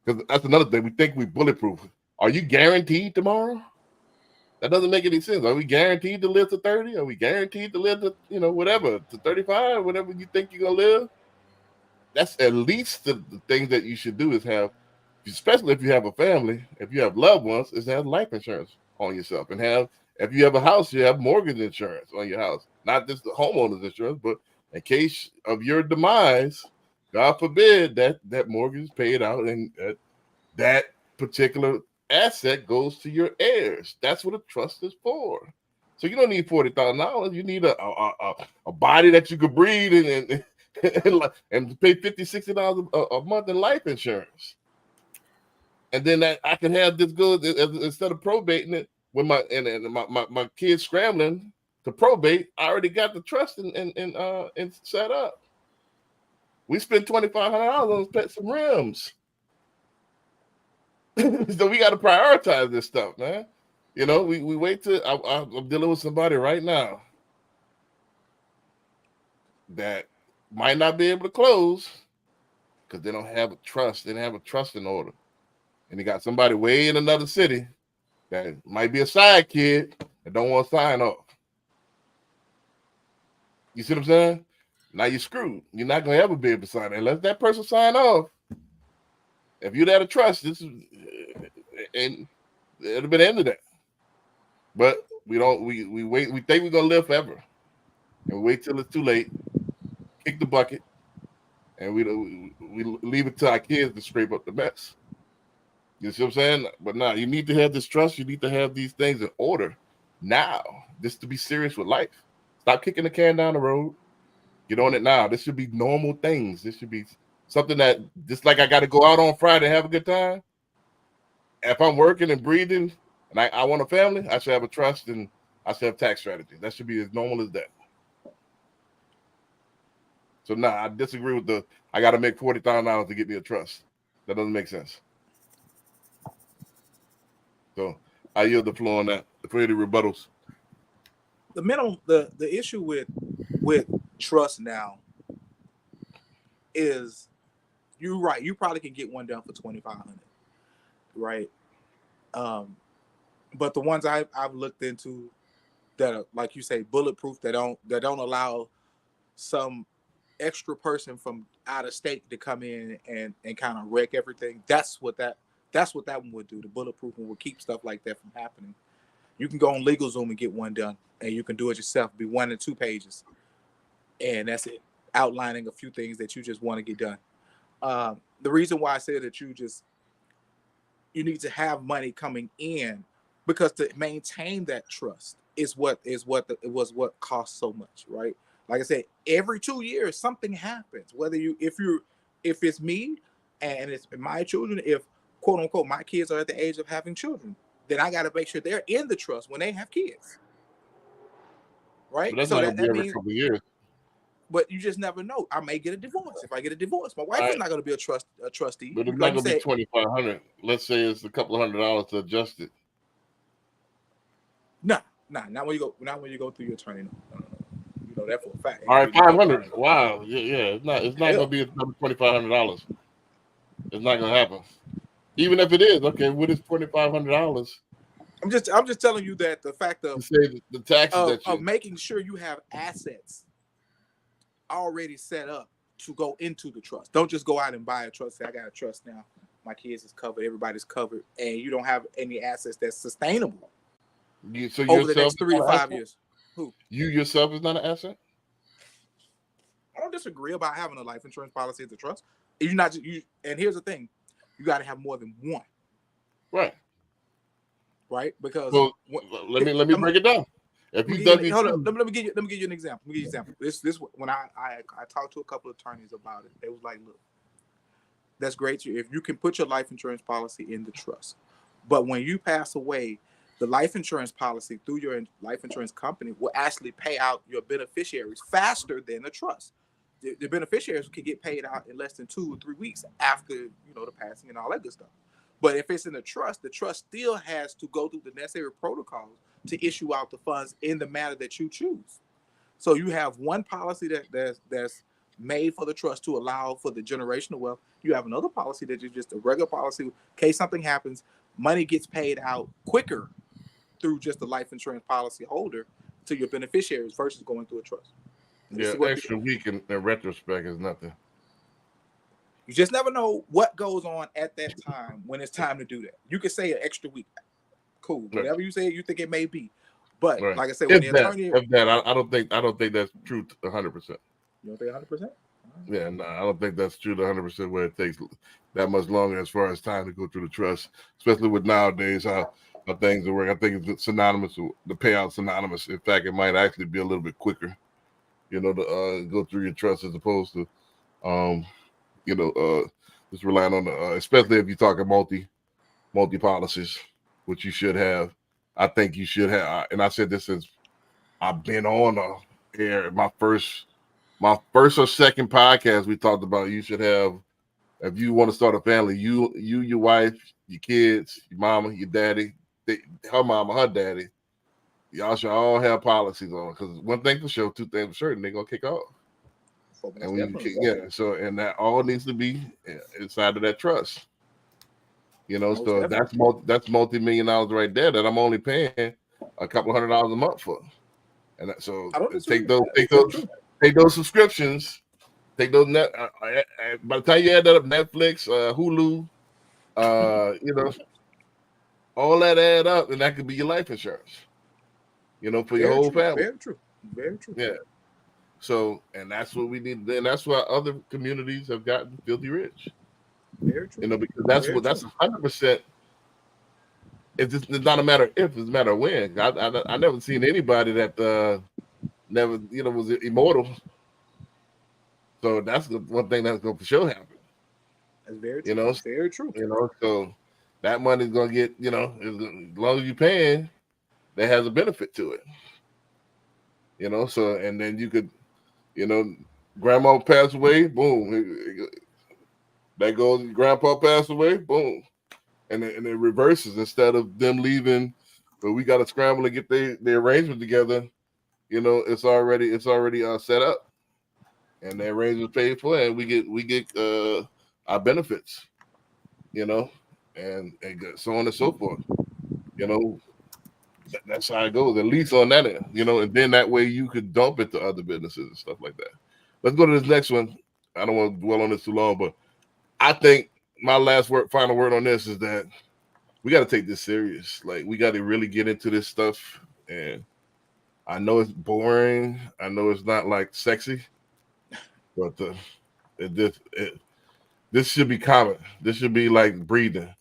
[SPEAKER 1] because that's another thing. We think we bulletproof. Are you guaranteed tomorrow? That doesn't make any sense. Are we guaranteed to live to 30? Are we guaranteed to live to, whatever, to 35, whatever you think you're going to live? That's at least the things that you should do is have, especially if you have a family, if you have loved ones, is have life insurance on yourself. And if you have a house, you have mortgage insurance on your house. Not just the homeowner's insurance, but in case of your demise, God forbid, that mortgage is paid out and that particular asset goes to your heirs. That's what a trust is for. So you don't need $40,000. You need a body that you could breathe and pay $50, $60 a month in life insurance. And then that I can have this good instead of probating it when my kids scrambling to probate. I already got the trust and set up. We spent $2,500 on some rims. So we got to prioritize this stuff, man. You know, we wait till I'm dealing with somebody right now that might not be able to close because they don't have a trust. They don't have a trust in order. And you got somebody way in another city that might be a side kid that don't want to sign off. You see what I'm saying? Now you're screwed. You're not going to ever be able to sign it unless that person sign off. If you're there to trust, this is, and it'll be the end of that. But we don't. We wait. We think we're gonna live forever, and we wait till it's too late. Kick the bucket, and we leave it to our kids to scrape up the mess. You see what I'm saying? But now you need to have this trust. You need to have these things in order now. Just to be serious with life. Stop kicking the can down the road. Get on it now. This should be normal things. This should be something that just like I got to go out on Friday and have a good time. If I'm working and breathing and I want a family, I should have a trust and I should have tax strategy. That should be as normal as that. So I disagree with I got to make $40,000 to get me a trust. That doesn't make sense. So I yield the floor on that. For any rebuttals.
[SPEAKER 3] The minimum, the issue with trust now is you're right. You probably can get one done for $2,500, right? But the ones I've looked into that are, like you say, bulletproof, that don't allow some extra person from out of state to come in and kind of wreck everything. That's what that one would do. The bulletproof one would keep stuff like that from happening. You can go on LegalZoom and get one done, and you can do it yourself. Be 1 and 2 pages, and that's it. Outlining a few things that you just want to get done. The reason why I said that you need to have money coming in, because to maintain that trust is what costs so much, right? Like I said, every 2 years something happens. Whether if it's me and it's my children, if quote unquote my kids are at the age of having children, then I got to make sure they're in the trust when they have kids, right?
[SPEAKER 1] But that's
[SPEAKER 3] so
[SPEAKER 1] not
[SPEAKER 3] that
[SPEAKER 1] every
[SPEAKER 3] means,
[SPEAKER 1] couple of years.
[SPEAKER 3] but you just never know. I may get a divorce. If I get a divorce, my wife is not going to be a trustee.
[SPEAKER 1] But it's
[SPEAKER 3] like
[SPEAKER 1] not going to be $2,500. Let's say it's a couple of $100 to adjust it.
[SPEAKER 3] Not when you go through your attorney. No. You know that for a fact.
[SPEAKER 1] All right, $500. Wow. Yeah. It's not going to be $2,500. It's not going to happen. Even if it is, okay, what is $2,500?
[SPEAKER 3] I'm just telling you that the fact of
[SPEAKER 1] the taxes
[SPEAKER 3] of making sure you have assets already set up to go into the trust. Don't just go out and buy a trust. Say, I got a trust now. My kids is covered. Everybody's covered, and you don't have any assets that's sustainable over the next 3 to 5 years. Who?
[SPEAKER 1] You yourself is not an asset?
[SPEAKER 3] I don't disagree about having a life insurance policy as a trust. You're not. And here's the thing: you got to have more than one. Right? Because
[SPEAKER 1] let me break it down. If you
[SPEAKER 3] let me give you an example. This when I talked to a couple of attorneys about it, they was like, look, that's great if you can put your life insurance policy in the trust, but when you pass away, the life insurance policy through your life insurance company will actually pay out your beneficiaries faster than the trust. The beneficiaries can get paid out in less than 2 or 3 weeks after the passing and all that good stuff. But if it's in the trust still has to go through the necessary protocols to issue out the funds in the manner that you choose. So you have one policy that's made for the trust to allow for the generational wealth. You have another policy that is just a regular policy. In case something happens, money gets paid out quicker through just the life insurance policy holder to your beneficiaries versus going through a trust.
[SPEAKER 1] Yeah, extra week in retrospect is nothing.
[SPEAKER 3] You just never know what goes on at that time when it's time to do that. You could say an extra week. Cool. Whatever you say, you think it may be. But like I said, when the attorney...
[SPEAKER 1] I don't think that's true 100%.
[SPEAKER 3] You don't think 100%?
[SPEAKER 1] Yeah, no, I don't think that's true to 100% where it takes that much longer as far as time to go through the trust, especially with nowadays how how things are working. I think it's synonymous. The payout synonymous. In fact, it might actually be a little bit quicker. To go through your trust as opposed to, just relying on especially if you're talking multi policies, which you should have. I think you should have. And I said this since I've been on air. My first or second podcast, we talked about you should have, if you want to start a family, you, your wife, your kids, your mama, your daddy, her mama, her daddy, y'all should all have policies on. Because one thing for sure, two things for certain, they're gonna kick off. And and that all needs to be inside of that trust. So that's multi-million-dollars right there that I'm only paying a couple $100 a month for. And so take those subscriptions, take those net. By the time you add that up, Netflix, Hulu, all that add up, and that could be your life insurance. For your whole family.
[SPEAKER 3] Very true. Very true.
[SPEAKER 1] Yeah. So, and that's what we need, and that's why other communities have gotten filthy rich.
[SPEAKER 3] Very true.
[SPEAKER 1] Because that's 100%. It's not a matter of if, it's a matter of when. I never seen anybody that never was immortal. So that's the one thing that's gonna for sure happen.
[SPEAKER 3] That's very true. Very true.
[SPEAKER 1] So that money's gonna get as long as you're paying, that has a benefit to it. So and then you could, grandma passed away, boom. That goes, grandpa passed away, boom. And it reverses. Instead of them leaving, but we got to scramble to get the arrangement together. It's already set up, and the arrangement paid for, and we get our benefits. And so on and so forth. That's how it goes. At least on that end, and then that way you could dump it to other businesses and stuff like that. Let's go to this next one. I don't want to dwell on this too long, but I think my final word on this is that we got to take this serious. Like, we got to really get into this stuff. And I know it's boring. I know it's not like sexy, but this should be common. This should be like breathing.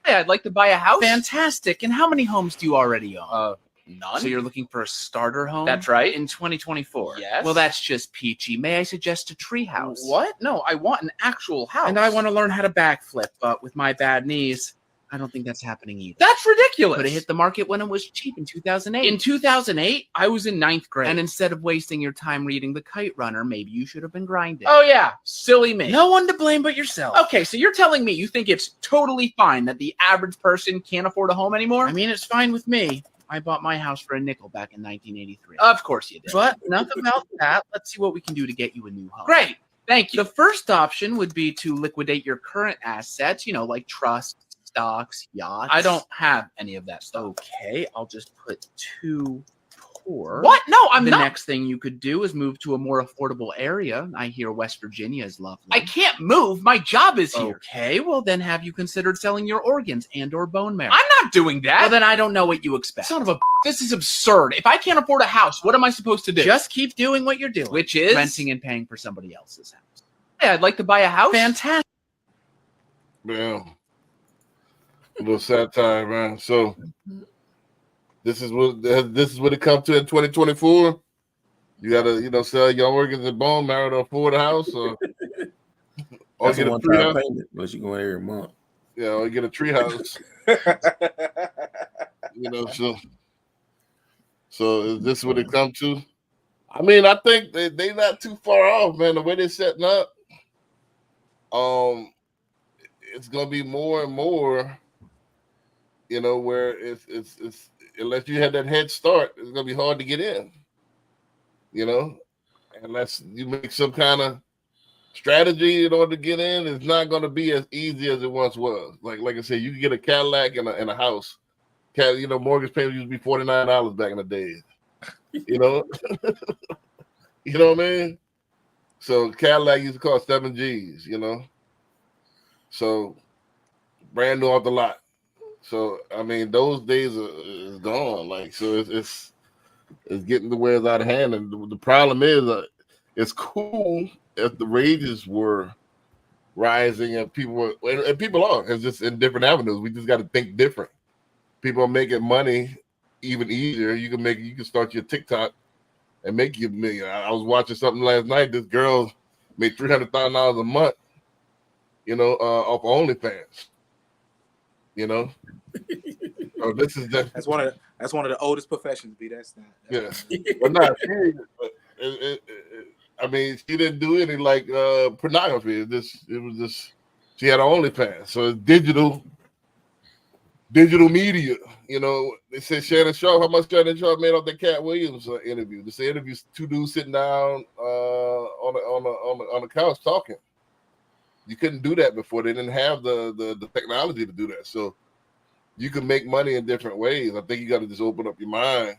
[SPEAKER 6] Hey, I'd like to buy a house.
[SPEAKER 7] Fantastic. And how many homes do you already own?
[SPEAKER 6] None.
[SPEAKER 7] So you're looking for a starter home?
[SPEAKER 6] That's right.
[SPEAKER 7] In 2024?
[SPEAKER 6] Yes.
[SPEAKER 7] Well, that's just peachy. May I suggest a tree house?
[SPEAKER 6] What? No, I want an actual house.
[SPEAKER 7] And I want to learn how to backflip, but with my bad knees, I don't think that's happening either.
[SPEAKER 6] That's ridiculous.
[SPEAKER 7] But it hit the market when it was cheap in 2008.
[SPEAKER 6] In 2008, I was in 9th grade.
[SPEAKER 7] And instead of wasting your time reading The Kite Runner, maybe you should have been grinding.
[SPEAKER 6] Oh, yeah. Silly me.
[SPEAKER 7] No one to blame but yourself.
[SPEAKER 6] Okay, so you're telling me you think it's totally fine that the average person can't afford a home anymore?
[SPEAKER 7] I mean, it's fine with me. I bought my house for a nickel back in 1983.
[SPEAKER 6] Of course you did.
[SPEAKER 7] But enough about that. Let's see what we can do to get you a new home.
[SPEAKER 6] Great. Thank you.
[SPEAKER 7] The first option would be to liquidate your current assets, like trusts, stocks, yachts.
[SPEAKER 6] I don't have any of that stuff.
[SPEAKER 7] Okay, I'll just put 2 poor.
[SPEAKER 6] What? No, I'm
[SPEAKER 7] the
[SPEAKER 6] not.
[SPEAKER 7] The next thing you could do is move to a more affordable area. I hear West Virginia is lovely.
[SPEAKER 6] I can't move. My job is here.
[SPEAKER 7] Okay, well then have you considered selling your organs and or bone marrow?
[SPEAKER 6] I'm not doing that.
[SPEAKER 7] Well then I don't know what you expect.
[SPEAKER 6] Son of a this is absurd. If I can't afford a house, what am I supposed to do?
[SPEAKER 7] Just keep doing what you're doing.
[SPEAKER 6] Which is?
[SPEAKER 7] Renting and paying for somebody else's house.
[SPEAKER 6] Hey, I'd like to buy a house.
[SPEAKER 7] Fantastic.
[SPEAKER 1] Yeah. A little satire, man. So this is what it comes to in 2024. You gotta, sell your organs and bone marrow to afford a house, or
[SPEAKER 2] get a tree house. Unless you go every month.
[SPEAKER 1] Yeah, or get a tree house. So is this what it comes to? I mean, I think they not too far off, man. The way they're setting up, it's gonna be more and more. Where it's unless you had that head start, it's gonna be hard to get in. Unless you make some kind of strategy in order to get in, it's not gonna be as easy as it once was. Like I said, you can get a Cadillac and a house. Mortgage payment used to be $49 back in the day. You know what I mean? So Cadillac used to cost 7 G's. So brand new off the lot. So I mean, those days is gone. Like, so it's getting to where it's out of hand. And the problem is, it's cool if the wages were rising, and people are. It's just in different avenues. We just got to think different. People are making money even easier. You can start your TikTok and make you $1 million. I was watching something last night. This girl made $300,000 a month, off OnlyFans. So this is
[SPEAKER 3] That's one of the oldest professions. That's
[SPEAKER 1] Well, not I mean, she didn't do any like pornography. It was just she had her OnlyFans. So it's digital media. They said Shannon Sharp. How much Shannon Sharp made off the Cat Williams interview? This interview's two dudes sitting down on the couch talking. You couldn't do that before. They didn't have the technology to do that. So you can make money in different ways. I think you got to just open up your mind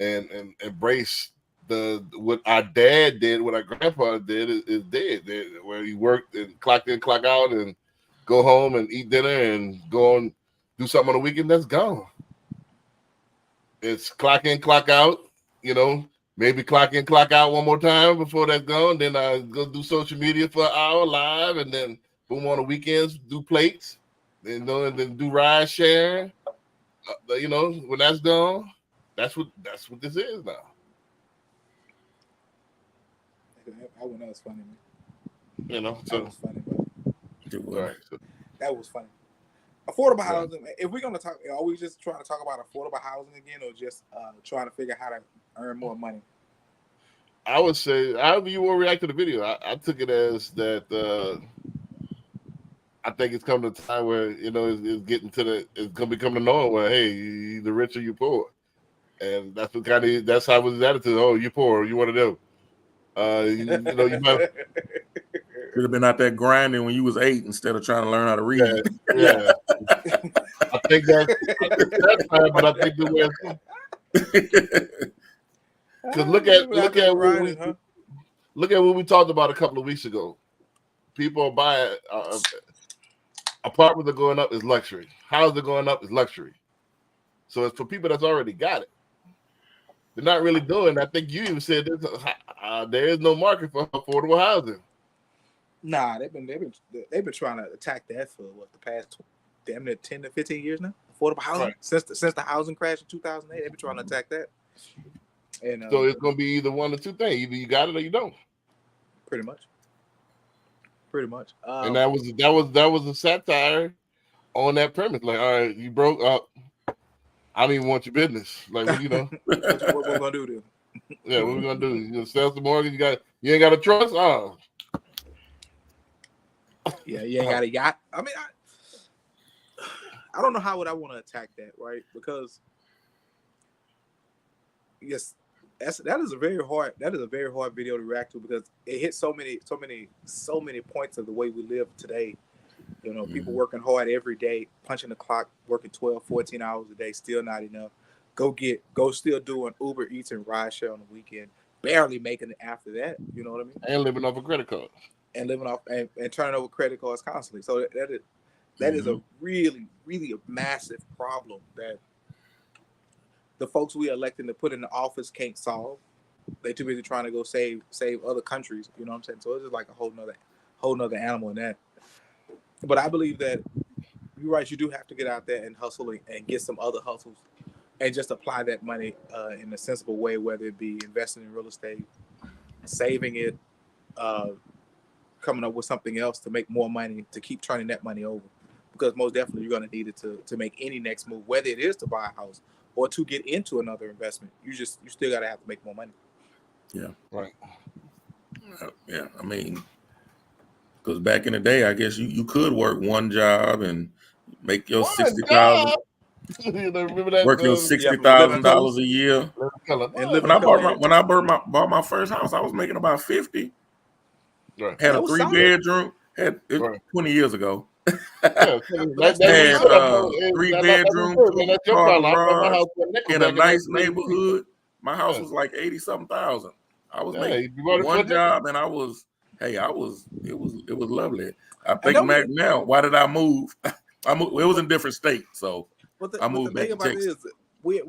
[SPEAKER 1] and embrace what our dad did, what our grandpa did is dead. Where he worked and clocked in, clock out, and go home and eat dinner and go on do something on the weekend. That's gone. It's clock in, clock out. Maybe clock in, clock out one more time before that's gone. Then I go do social media for an hour live, and then boom on the weekends do plates. And then do ride sharing. When that's gone, that's what this is now.
[SPEAKER 3] I know it's funny, man.
[SPEAKER 1] So
[SPEAKER 3] that was funny,
[SPEAKER 1] right.
[SPEAKER 3] That was funny. Affordable housing. If we're gonna talk, are we just trying to talk about affordable housing again, or just trying to figure out how to earn more money?
[SPEAKER 1] I would say, however you will react to the video, I took it as that. I think it's come to a time where it's getting it's gonna become the norm where hey, the rich or you poor, and that's how was his attitude. Oh, you poor, you want to do? You might
[SPEAKER 2] should have been out there grinding when you was 8 instead of trying to learn how to read.
[SPEAKER 1] Yeah. I think that's time, but I think the way because look at what we talked about a couple of weeks ago. People are buying apartments are going up is luxury. Houses are going up is luxury. So it's for people that's already got it. They're not really doing. I think you even said there is no market for affordable housing.
[SPEAKER 3] Nah, they've been trying to attack that for the past damn near 10 to 15 years now. Affordable housing, right. since the housing crash in 2008, they've been trying to attack that. And
[SPEAKER 1] so it's gonna be either one or two things: either you got it or you don't.
[SPEAKER 3] Pretty much.
[SPEAKER 1] And that was a satire on that premise. Like, all right, you broke up. I don't even want your business. Like, what
[SPEAKER 3] we're gonna do then?
[SPEAKER 1] Yeah, what we gonna do? You gonna sell some mortgage? You ain't got a trust? Oh.
[SPEAKER 3] Yeah, you ain't got a yacht. I mean, I don't know how would I want to attack that, right? Because yes, that is a very hard video to react to because it hits so many points of the way we live today. People working hard every day, punching the clock, working 12, 14 hours a day, still not enough. Go still doing Uber Eats and rideshare on the weekend, barely making it after that. You know what I mean?
[SPEAKER 1] And living off a credit card.
[SPEAKER 3] And living off and turning over credit cards constantly. So that is a really, really a massive problem that the folks we elected to put in the office can't solve. They too busy trying to go save other countries. You know what I'm saying? So it's just like a whole nother animal in that. But I believe that you're right. You do have to get out there and hustle and get some other hustles and just apply that money in a sensible way, whether it be investing in real estate, saving it, coming up with something else to make more money, to keep turning that money over. Because most definitely you're going to need it to make any next move, whether it is to buy a house or to get into another investment. You still got to have to make more money.
[SPEAKER 2] Yeah.
[SPEAKER 1] Right.
[SPEAKER 2] Yeah. I mean, because back in the day, I guess you could work one job and make your $60,000. Work your $60,000 a year. When I bought my first house, I was making about 50.
[SPEAKER 1] Right.
[SPEAKER 2] Had a 3-bedroom. Had 20 years ago.
[SPEAKER 1] Had
[SPEAKER 2] 3 bedrooms, 2-car garage in a nice neighborhood. My house was like 80-something thousand. I was making one job, and it was lovely. I think back now, why did I move? I moved. It was in a different state, so I moved back to Texas.
[SPEAKER 3] We're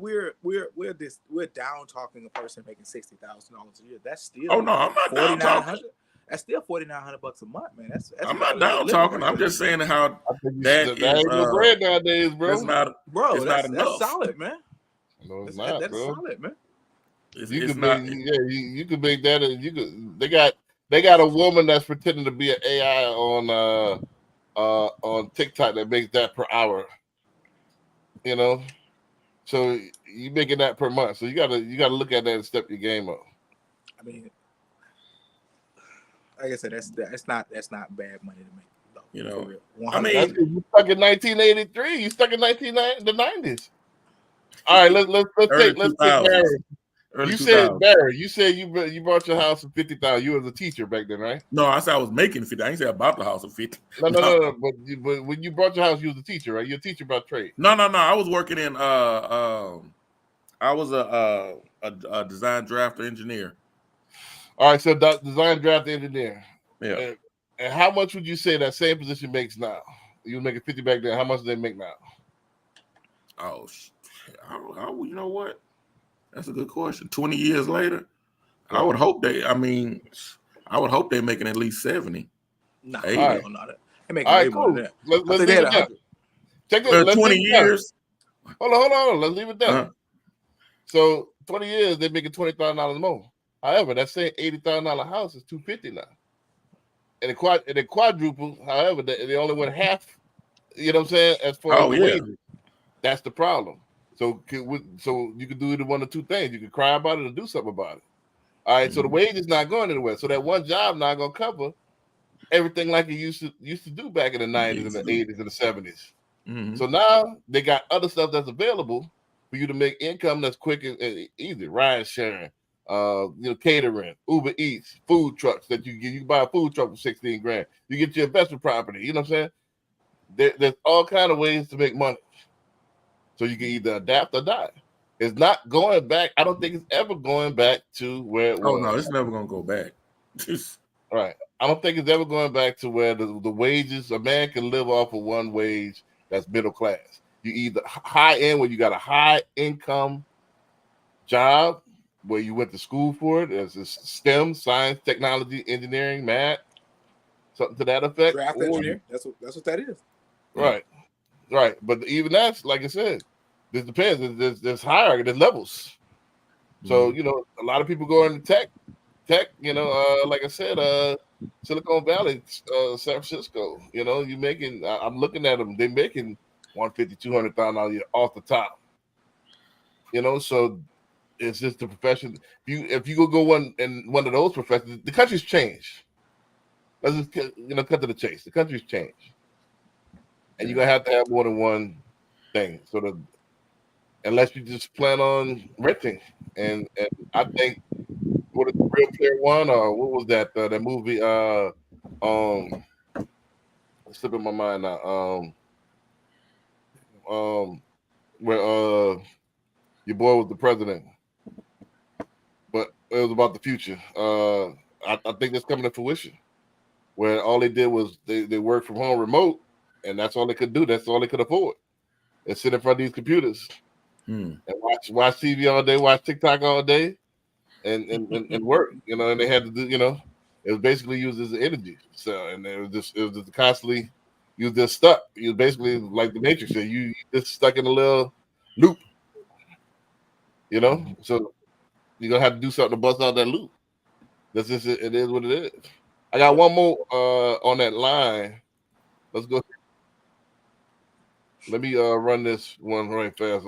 [SPEAKER 3] down talking a person making $60,000 a year. That's still
[SPEAKER 2] I'm not down talking.
[SPEAKER 3] That's still $4,900 a month, man. That's
[SPEAKER 2] I'm not
[SPEAKER 3] value
[SPEAKER 2] down
[SPEAKER 3] living
[SPEAKER 2] talking.
[SPEAKER 3] right
[SPEAKER 2] I'm
[SPEAKER 3] there.
[SPEAKER 2] just saying how
[SPEAKER 1] I think
[SPEAKER 2] that
[SPEAKER 1] that
[SPEAKER 2] is.
[SPEAKER 1] ain't no bread nowadays, bro.
[SPEAKER 2] It's not.
[SPEAKER 3] Bro,
[SPEAKER 2] It's
[SPEAKER 3] that's
[SPEAKER 2] not enough.
[SPEAKER 3] solid, man.
[SPEAKER 1] No, it's not,
[SPEAKER 3] That's
[SPEAKER 1] bro.
[SPEAKER 3] solid, man.
[SPEAKER 1] You
[SPEAKER 2] It's
[SPEAKER 1] could
[SPEAKER 2] not.
[SPEAKER 1] make, yeah, you could make that. You could. They got a woman that's pretending to be an AI on TikTok that makes that per hour. You know, so you making that per month. So you gotta look at that and step your game up.
[SPEAKER 3] I mean, like I said, that's not bad money to make. Though,
[SPEAKER 2] You know,
[SPEAKER 3] for real.
[SPEAKER 2] I mean,
[SPEAKER 1] That's 'cause you stuck in 1983. You stuck in the 90s. All right, let's
[SPEAKER 2] early
[SPEAKER 1] take
[SPEAKER 2] 2000s.
[SPEAKER 1] Barry.
[SPEAKER 2] Early
[SPEAKER 1] You
[SPEAKER 2] 2000s.
[SPEAKER 1] said Barry. You said you bought your house for 50,000. You was a teacher back then, right?
[SPEAKER 2] No, I said I was making 50. I didn't say I bought the house for 50.
[SPEAKER 1] No. But when you bought your house, you was a teacher, right? You're a teacher by trade.
[SPEAKER 2] No. I was working in I was a design drafter engineer.
[SPEAKER 1] All right, so design draft engineer.
[SPEAKER 2] Yeah.
[SPEAKER 1] And how much would you say that same position makes now? You were making 50 back then. How much do they make now?
[SPEAKER 2] Oh, you know what? That's a good question. 20 years later, I would hope they. I mean, I would hope they're making at least 70.
[SPEAKER 3] Nah,
[SPEAKER 2] 80.
[SPEAKER 3] all right. They making
[SPEAKER 1] All
[SPEAKER 3] way
[SPEAKER 1] right,
[SPEAKER 3] more
[SPEAKER 1] cool.
[SPEAKER 3] than that.
[SPEAKER 1] Let's
[SPEAKER 3] I think
[SPEAKER 1] leave
[SPEAKER 3] they had
[SPEAKER 1] it down.
[SPEAKER 3] 100.
[SPEAKER 1] Check this. Let's
[SPEAKER 2] 20
[SPEAKER 1] leave it down.
[SPEAKER 2] years.
[SPEAKER 1] Hold on. Let's leave it down.
[SPEAKER 2] Uh-huh.
[SPEAKER 1] So 20 years, they're making $20,000 more. However, that same $80,000 house is $250 now. And it quadruple. However, they only went half. You know what I'm saying? As far as the wages, that's the problem. So you could do either one or two things. You could cry about it or do something about it. All right. So the wage is not going anywhere. So that one job not going to cover everything like it used to do back in the 90s and the 80s and the 70s.
[SPEAKER 2] Mm-hmm.
[SPEAKER 1] So now they got other stuff that's available for you to make income that's quick and easy. Ride sharing, catering, Uber Eats, food trucks that you get. You can buy a food truck for 16 grand. You get your investment property. You know what I'm saying? There's all kind of ways to make money. So you can either adapt or die. It's not going back. I don't think it's ever going back to where it was.
[SPEAKER 2] Oh no, it's never gonna go back.
[SPEAKER 1] Right. I don't think it's ever going back to where the wages, a man can live off of one wage that's middle class. You either high end where you got a high income job where you went to school for it as a STEM, science, technology, engineering, math, something to that effect.
[SPEAKER 3] Draft engineer. That's what that is.
[SPEAKER 1] Right. But even that's, like I said, this depends. There's hierarchy, there's levels. So, a lot of people go into tech, like I said, Silicon Valley, San Francisco, you making, I'm looking at them, they're making $150,000, $200,000 a year off the top. So it's just the profession. If you go one of those professions, the country's changed. Let's just cut to the chase. The country's changed. And you're gonna have to have more than one thing. Unless you just plan on renting. And I think what is Real Player One, or what was that movie? It's slipping my mind now. Where your boy was the president, but it was about the future. I think that's coming to fruition, where all they did was they worked from home remote, and that's all they could do. That's all they could afford. And sit in front of these computers and watch TV all day, watch TikTok all day, and work. And they had to do. It was basically used as energy. So, and it was just constantly. You just stuck. You basically like the Matrix. You just stuck in a little loop. So you're gonna have to do something to bust out that loop. That's just it. It is what it is. I got one more on that line. Let's go. Let me run this one right fast,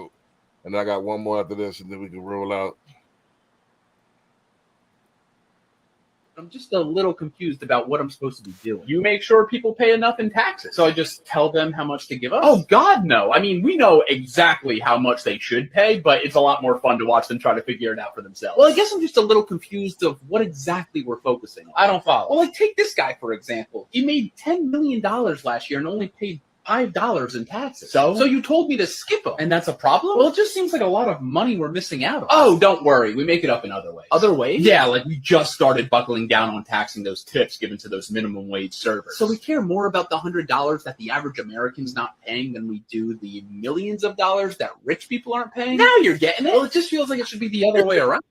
[SPEAKER 1] and I got one more after this, and then we can roll out.
[SPEAKER 4] I'm just a little confused about what I'm supposed to be doing.
[SPEAKER 7] You make sure people pay enough in taxes.
[SPEAKER 6] So I just tell them how much to give us?
[SPEAKER 7] Oh, God, no. I mean, we know exactly how much they should pay, but it's a lot more fun to watch them try to figure it out for themselves.
[SPEAKER 4] Well, I guess I'm just a little confused of what exactly we're focusing on.
[SPEAKER 7] I don't follow.
[SPEAKER 6] Well, like take this guy, for example. He made $10 million last year and only paid $5 in taxes.
[SPEAKER 7] So
[SPEAKER 6] you told me to skip him.
[SPEAKER 7] And that's a problem?
[SPEAKER 6] Well, it just seems like a lot of money we're missing out on.
[SPEAKER 7] Oh, don't worry. We make it up in other ways.
[SPEAKER 6] Other ways?
[SPEAKER 7] Yeah, like we just started buckling down on taxing those tips given to those minimum wage servers.
[SPEAKER 6] So we care more about the $100 that the average American's not paying than we do the millions of dollars that rich people aren't paying?
[SPEAKER 7] Now you're getting it.
[SPEAKER 6] Well, it just feels like it should be the other way around.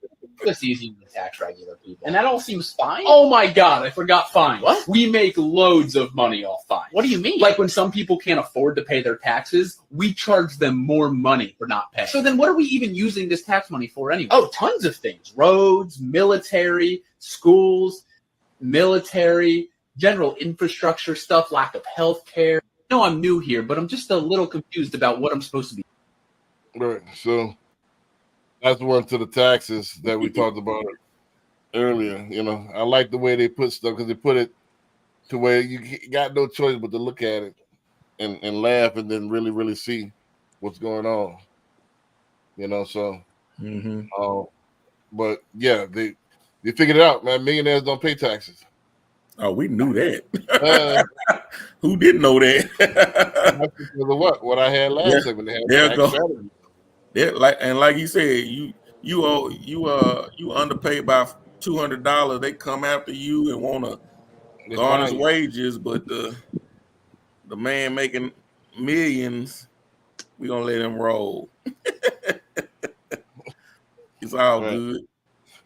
[SPEAKER 6] It's easy to tax regular people.
[SPEAKER 7] And that all seems fine.
[SPEAKER 6] Oh my God, I forgot fines.
[SPEAKER 7] What?
[SPEAKER 6] We make loads of money off fines.
[SPEAKER 7] What do you mean?
[SPEAKER 6] Like when some people can't afford to pay their taxes, we charge them more money for not paying.
[SPEAKER 7] So then what are we even using this tax money for anyway?
[SPEAKER 6] Oh, tons of things. Roads, military, schools, military, general infrastructure stuff, lack of health care. I know I'm new here, but I'm just a little confused about what I'm supposed to be.
[SPEAKER 1] Right. So that's one to the taxes that we talked about earlier. You know, I like the way they put stuff because they put it to where you got no choice but to look at it and laugh and then really, really see what's going on. You know, so but yeah, they figured it out, man. Millionaires don't pay taxes.
[SPEAKER 2] Oh, we knew that. Who didn't know that?
[SPEAKER 1] That's because of what I had last segment. They had
[SPEAKER 2] There
[SPEAKER 1] tax
[SPEAKER 2] go.
[SPEAKER 1] strategy.
[SPEAKER 2] Yeah, like you said, you underpaid by $200. They come after you and want to
[SPEAKER 1] They
[SPEAKER 2] garnish
[SPEAKER 1] fine you.
[SPEAKER 2] wages, but the man making millions, we gonna let him roll. It's all
[SPEAKER 1] Right.
[SPEAKER 2] good.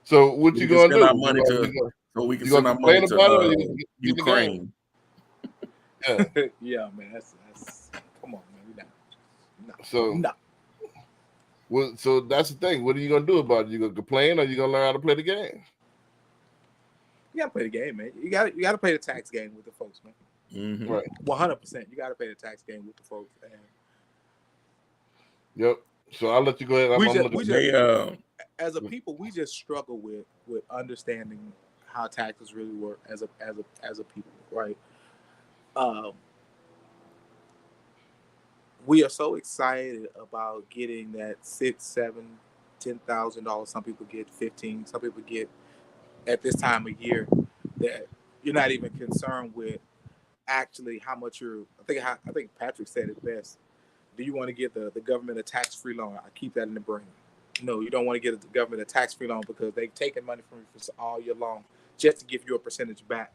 [SPEAKER 1] So what
[SPEAKER 2] We
[SPEAKER 1] you
[SPEAKER 2] can
[SPEAKER 1] gonna
[SPEAKER 2] send
[SPEAKER 1] do?
[SPEAKER 2] our money
[SPEAKER 1] You
[SPEAKER 2] so we can
[SPEAKER 1] gonna
[SPEAKER 2] send our money
[SPEAKER 1] complain about it, or you
[SPEAKER 2] to
[SPEAKER 1] gonna get the
[SPEAKER 2] Ukraine.
[SPEAKER 1] Yeah.
[SPEAKER 3] Yeah, man. That's come on, man. No.
[SPEAKER 1] So
[SPEAKER 3] No.
[SPEAKER 1] well, so that's the thing. What are you gonna do about it? You gonna complain, or you gonna learn how to play the game?
[SPEAKER 3] You gotta play the game, man. You gotta play the tax game with the folks, man.
[SPEAKER 2] Mhm.
[SPEAKER 1] Right.
[SPEAKER 3] 100%. You gotta play the tax game with the folks. And
[SPEAKER 1] Yep. So I'll let you go ahead. I'm looking.
[SPEAKER 2] They
[SPEAKER 3] as a people, we just struggle with understanding how taxes really work as a people, right? We are so excited about getting that $6,000, $7,000, $10,000. Some people get 15. Some people get at this time of year that you're not even concerned with actually how much you're. I think Patrick said it best. Do you want to get the government a tax-free loan? I keep that in the brain. No, you don't want to get the government a tax-free loan because they've taken money from you for all year long just to give you a percentage back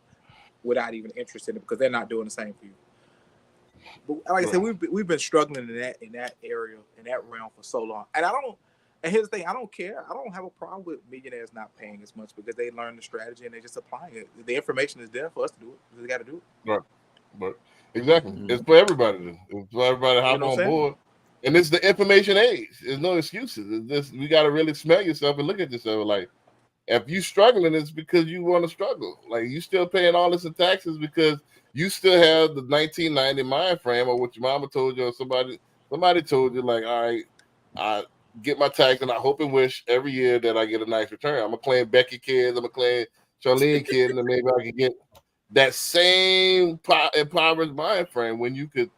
[SPEAKER 3] without even interest in it because they're not doing the same for you. But like I said, we've been struggling in that area, in that realm for so long. And and here's the thing, I don't care. I don't have a problem with millionaires not paying as much because they learn the strategy and they're just applying it. The information is there for us to do it. They got to do it.
[SPEAKER 1] Right. But exactly. It's for everybody to do. It's for everybody to hop on board. And it's the information age. There's no excuses. It's just you gotta really smell yourself and look at yourself like if you struggling, it's because you want to struggle. Like you still paying all this in taxes because you still have the 1990 mind frame or what your mama told you or somebody told you like, all right, I get my tax and I hope and wish every year that I get a nice return. I'm gonna claim Becky kids, I'm gonna claim Charlene kids, and then maybe I can get that same impoverished mind frame when you could,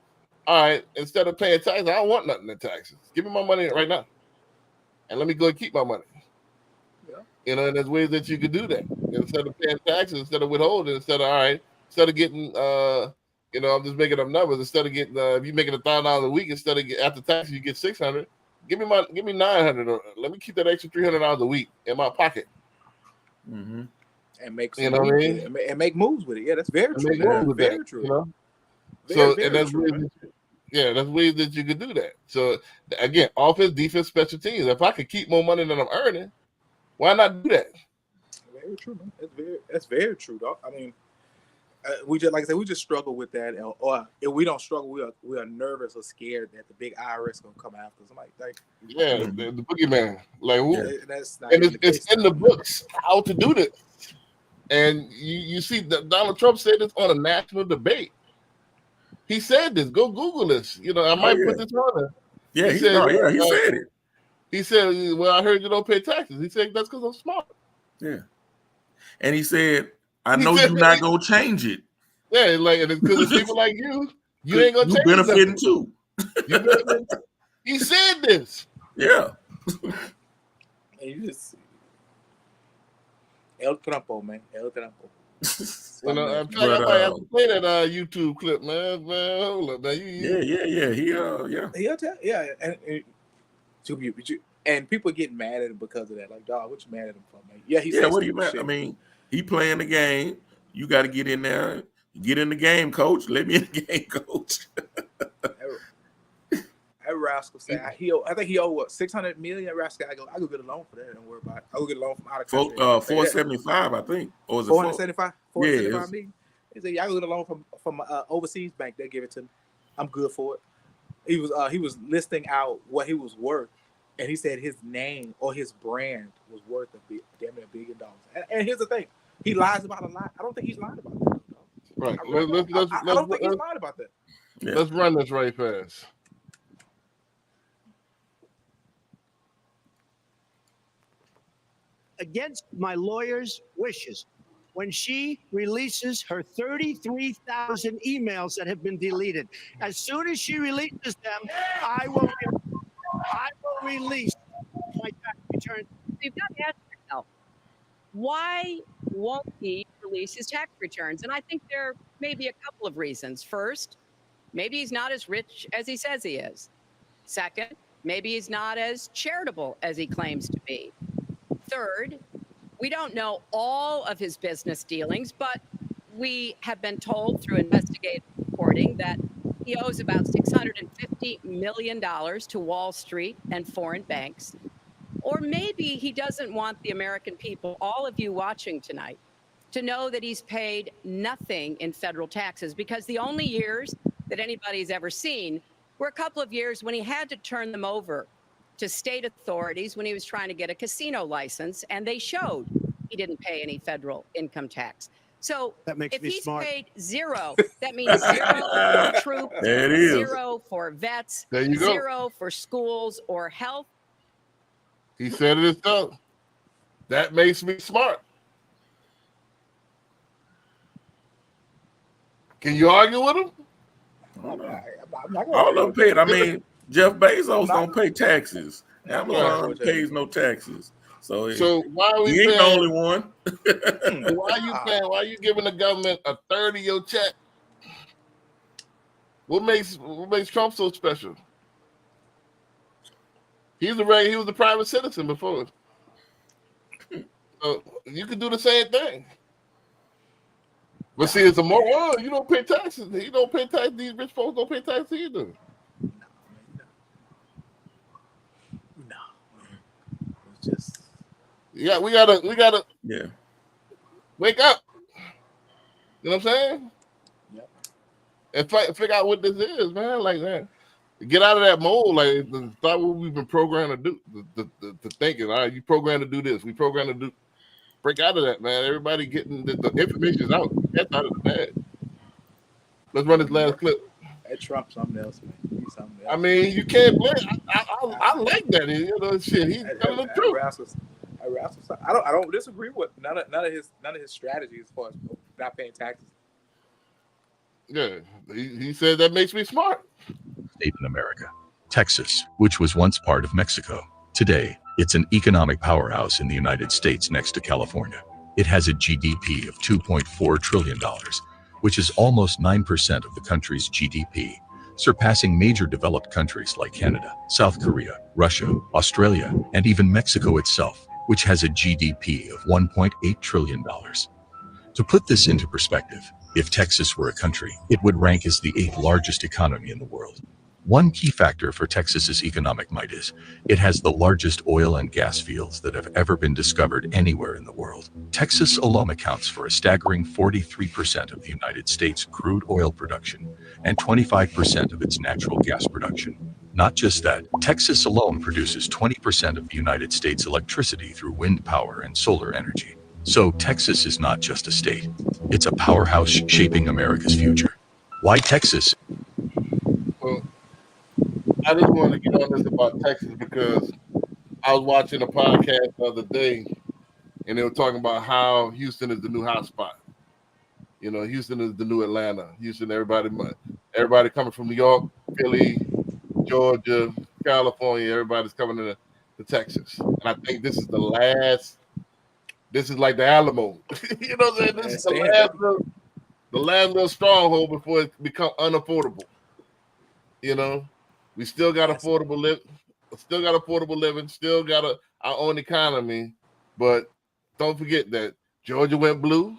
[SPEAKER 1] all right, instead of paying taxes, I don't want nothing in taxes. Give me my money right now. And let me go and keep my money. You know, and there's ways that you could do that instead of paying taxes, instead of withholding, instead of getting, you know, I'm just making up numbers. Instead of getting, if you're making $1,000 a week, instead of after taxes you get $600. Give me 900. Or let me keep that extra $300 a week in my pocket.
[SPEAKER 3] Mm-hmm. And make
[SPEAKER 1] you know what I mean?
[SPEAKER 3] And make moves with it. Yeah, that's very true. Very true.
[SPEAKER 1] You know?
[SPEAKER 3] Very,
[SPEAKER 1] and that's true, that's ways that you could do that. So again, offense, defense, special teams. If I could keep more money than I'm earning, why not do that?
[SPEAKER 3] Very true, man. That's very true, dog. I mean, we just like I said, we just struggle with that, or if we don't struggle, we are nervous or scared that the big IRS gonna come after us. I'm like
[SPEAKER 1] the boogeyman, like who?
[SPEAKER 3] Yeah, that's not
[SPEAKER 1] and it's in the books how to do this. And you see that Donald Trump said this on a national debate. He said this. Go Google this. You know, I might put this on there.
[SPEAKER 2] Yeah, he said it.
[SPEAKER 1] He said, "Well, I heard you don't pay taxes." He said, "That's because I'm smart."
[SPEAKER 2] Yeah, and he said, "I know you're not gonna change it."
[SPEAKER 1] Yeah, like it's because of people like you ain't gonna change
[SPEAKER 2] benefiting too.
[SPEAKER 1] He said this.
[SPEAKER 2] Yeah.
[SPEAKER 3] And you just El Trumpo, man. El Trumpo.
[SPEAKER 1] You know, I'm trying to have to play that YouTube clip, man. Hold up, man.
[SPEAKER 3] And people getting mad at him because of that. Like, dog, what you mad at him for, man? Yeah,
[SPEAKER 2] what are you mad? I mean, he playing the game. You got to get in there. Get in the game, coach. Let me in the game, coach.
[SPEAKER 3] That rascal said I think he owed what 600 million. That rascal, I go get a loan for that. Don't worry about it. I go get a loan from out of country.
[SPEAKER 2] 475, I think. Or was it
[SPEAKER 3] 475? 475
[SPEAKER 2] Yeah,
[SPEAKER 3] million. He said, "Yeah, I go get a loan from overseas bank. They give it to me. I'm good for it." He was listing out what he was worth, and he said his name or his brand was worth damn near $1 billion. And here's the thing, he lies about a lot. I don't think he's lying about that.
[SPEAKER 1] Right.
[SPEAKER 3] I don't think he's lying about that.
[SPEAKER 2] Yeah.
[SPEAKER 1] Let's run this right fast.
[SPEAKER 8] Against my lawyer's wishes, when she releases her 33,000 emails that have been deleted. As soon as she releases them, I will release my tax return.
[SPEAKER 9] You've got to ask yourself, why won't he release his tax returns? And I think there may be a couple of reasons. First, maybe he's not as rich as he says he is. Second, maybe he's not as charitable as he claims to be. Third, we don't know all of his business dealings, but we have been told through investigative reporting that he owes about $650 million to Wall Street and foreign banks. Or maybe he doesn't want the American people, all of you watching tonight, to know that he's paid nothing in federal taxes, because the only years that anybody's ever seen were a couple of years when he had to turn them over to state authorities when he was trying to get a casino license, and they showed he didn't pay any federal income tax. So if he's paid zero, that means zero for troops,
[SPEAKER 2] There it is.
[SPEAKER 9] zero for vets,
[SPEAKER 1] There you go.
[SPEAKER 9] zero for schools or health.
[SPEAKER 1] He said it himself. That makes me smart. Can you argue with him?
[SPEAKER 3] I'm not
[SPEAKER 2] All of them paid. I
[SPEAKER 3] gonna-
[SPEAKER 2] mean, Jeff Bezos don't pay taxes. Amazon pays no taxes. So
[SPEAKER 1] why are we
[SPEAKER 2] he ain't the
[SPEAKER 1] paying?
[SPEAKER 2] only one.
[SPEAKER 1] Why are you paying? Why are you giving the government a third of your check? What makes Trump so special? He was a private citizen before. So you can do the same thing. But see, it's a more you don't pay taxes. You don't pay taxes. These rich folks don't pay taxes either.
[SPEAKER 3] No. It's just
[SPEAKER 1] Yeah, we gotta
[SPEAKER 2] Yeah.
[SPEAKER 1] wake up. You know what I'm saying?
[SPEAKER 3] Yep.
[SPEAKER 1] And figure out what this is, man. Like, man, get out of that mold. Like, start what we've been programmed to do. The thinking, all right, you programmed to do this. We programmed to do. Break out of that, man. Everybody getting the information's out. That's out of the bag. Let's run this last clip.
[SPEAKER 3] that Trump something else, man. He's something else.
[SPEAKER 1] I mean, you can't blame. I like that. You know, shit. He's telling the truth.
[SPEAKER 3] I don't disagree with none of his strategies as far as not paying taxes.
[SPEAKER 1] Yeah, he said that makes me smart.
[SPEAKER 10] State in America, Texas, which was once part of Mexico. Today, it's an economic powerhouse in the United States next to California. It has a GDP of $2.4 trillion, which is almost 9% of the country's GDP, surpassing major developed countries like Canada, South Korea, Russia, Australia, and even Mexico itself, which has a GDP of $1.8 trillion. To put this into perspective, if Texas were a country, it would rank as the 8th largest economy in the world. One key factor for Texas's economic might is it has the largest oil and gas fields that have ever been discovered anywhere in the world. Texas alone accounts for a staggering 43% of the United States crude oil production and 25% of its natural gas production. Not just that, Texas alone produces 20% of the United States' electricity through wind power and solar energy. So Texas is not just a state, it's a powerhouse shaping America's future. Why Texas?
[SPEAKER 1] Well, I just wanted to get on this about Texas because I was watching a podcast the other day, and they were talking about how Houston is the new hotspot. You know, Houston is the new Atlanta. Houston, everybody coming from New York, Philly, Georgia, California, everybody's coming to Texas. And I think this is the last. This is like the Alamo. You know what I'm saying? This is the last little stronghold before it become unaffordable. You know, we still got affordable living, still got our own economy, but don't forget that Georgia went blue.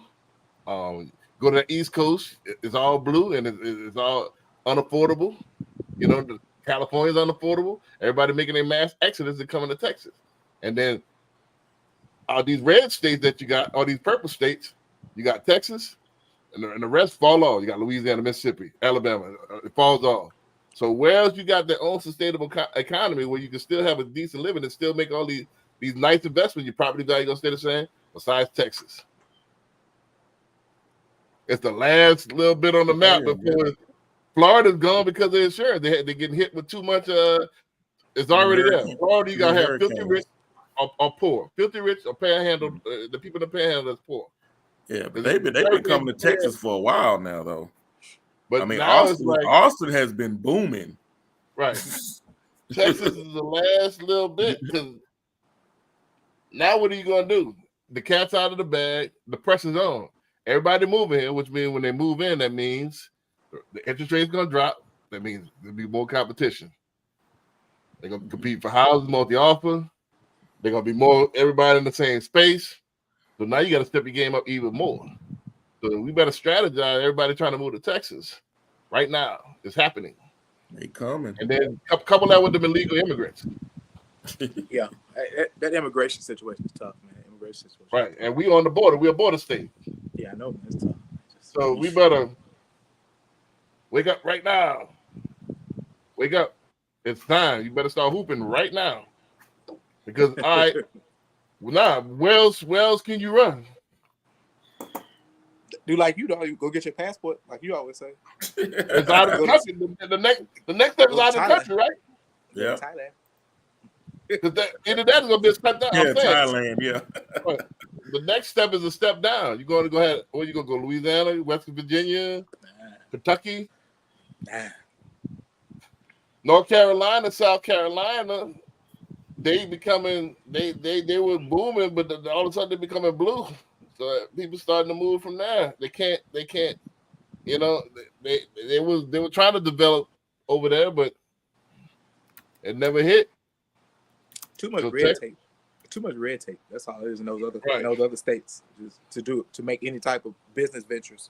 [SPEAKER 1] Go to the East Coast, it's all blue and it's all unaffordable. You know, California's unaffordable. Everybody making a mass exodus and coming to Texas. And then all these red states that you got, all these purple states, you got Texas, and the rest fall off. You got Louisiana, Mississippi, Alabama. It falls off. So where else you got their own sustainable economy where you can still have a decent living and still make all these nice investments, your property value gonna stay the same, besides Texas. It's the last little bit on the map before Florida's gone because of insurance. They're getting hit with too much. It's already there. Florida, you gotta have filthy rich or poor. Filthy rich or panhandle. The people in the panhandle is poor.
[SPEAKER 2] Yeah, but they've been coming to Texas for a while now, though.
[SPEAKER 1] But
[SPEAKER 2] I mean,
[SPEAKER 1] now it's like
[SPEAKER 2] Austin has been booming.
[SPEAKER 1] Right. Texas is the last little bit because now what are you gonna do? The cat's out of the bag. The pressure's on. Everybody moving here, which means when they move in, that means the interest rate's gonna drop. That means there'll be more competition. They're gonna compete for houses, multi-offer. They're gonna be more everybody in the same space. So now you got to step your game up even more. So we better strategize. Everybody trying to move to Texas right now. It's happening.
[SPEAKER 2] They coming.
[SPEAKER 1] And then couple that with them illegal immigrants.
[SPEAKER 3] Yeah, that immigration situation is tough, man. Immigration situation.
[SPEAKER 1] Right, and we on the border. We're a border state.
[SPEAKER 3] Yeah, I know, man. It's tough.
[SPEAKER 1] So we better wake up right now. Wake up. It's time. You better start hooping right now. Because, all right, where else can you run?
[SPEAKER 3] Do like you, you go get your passport, like you always say.
[SPEAKER 1] It's out of the country. The next step is out of the country, right?
[SPEAKER 3] Yeah. Thailand.
[SPEAKER 1] Because either that is going to be a step down.
[SPEAKER 2] Yeah, Thailand, yeah.
[SPEAKER 1] The next step is a step down. You're going to go ahead. Where you going to go? Louisiana, West Virginia, Kentucky, North Carolina, South Carolina. They were booming, but all of a sudden they're becoming blue. So people starting to move from there. They can't. You know, they were trying to develop over there, but it never hit.
[SPEAKER 3] Too much red tape. Too much red tape. That's all it is in those other states just to make any type of business ventures,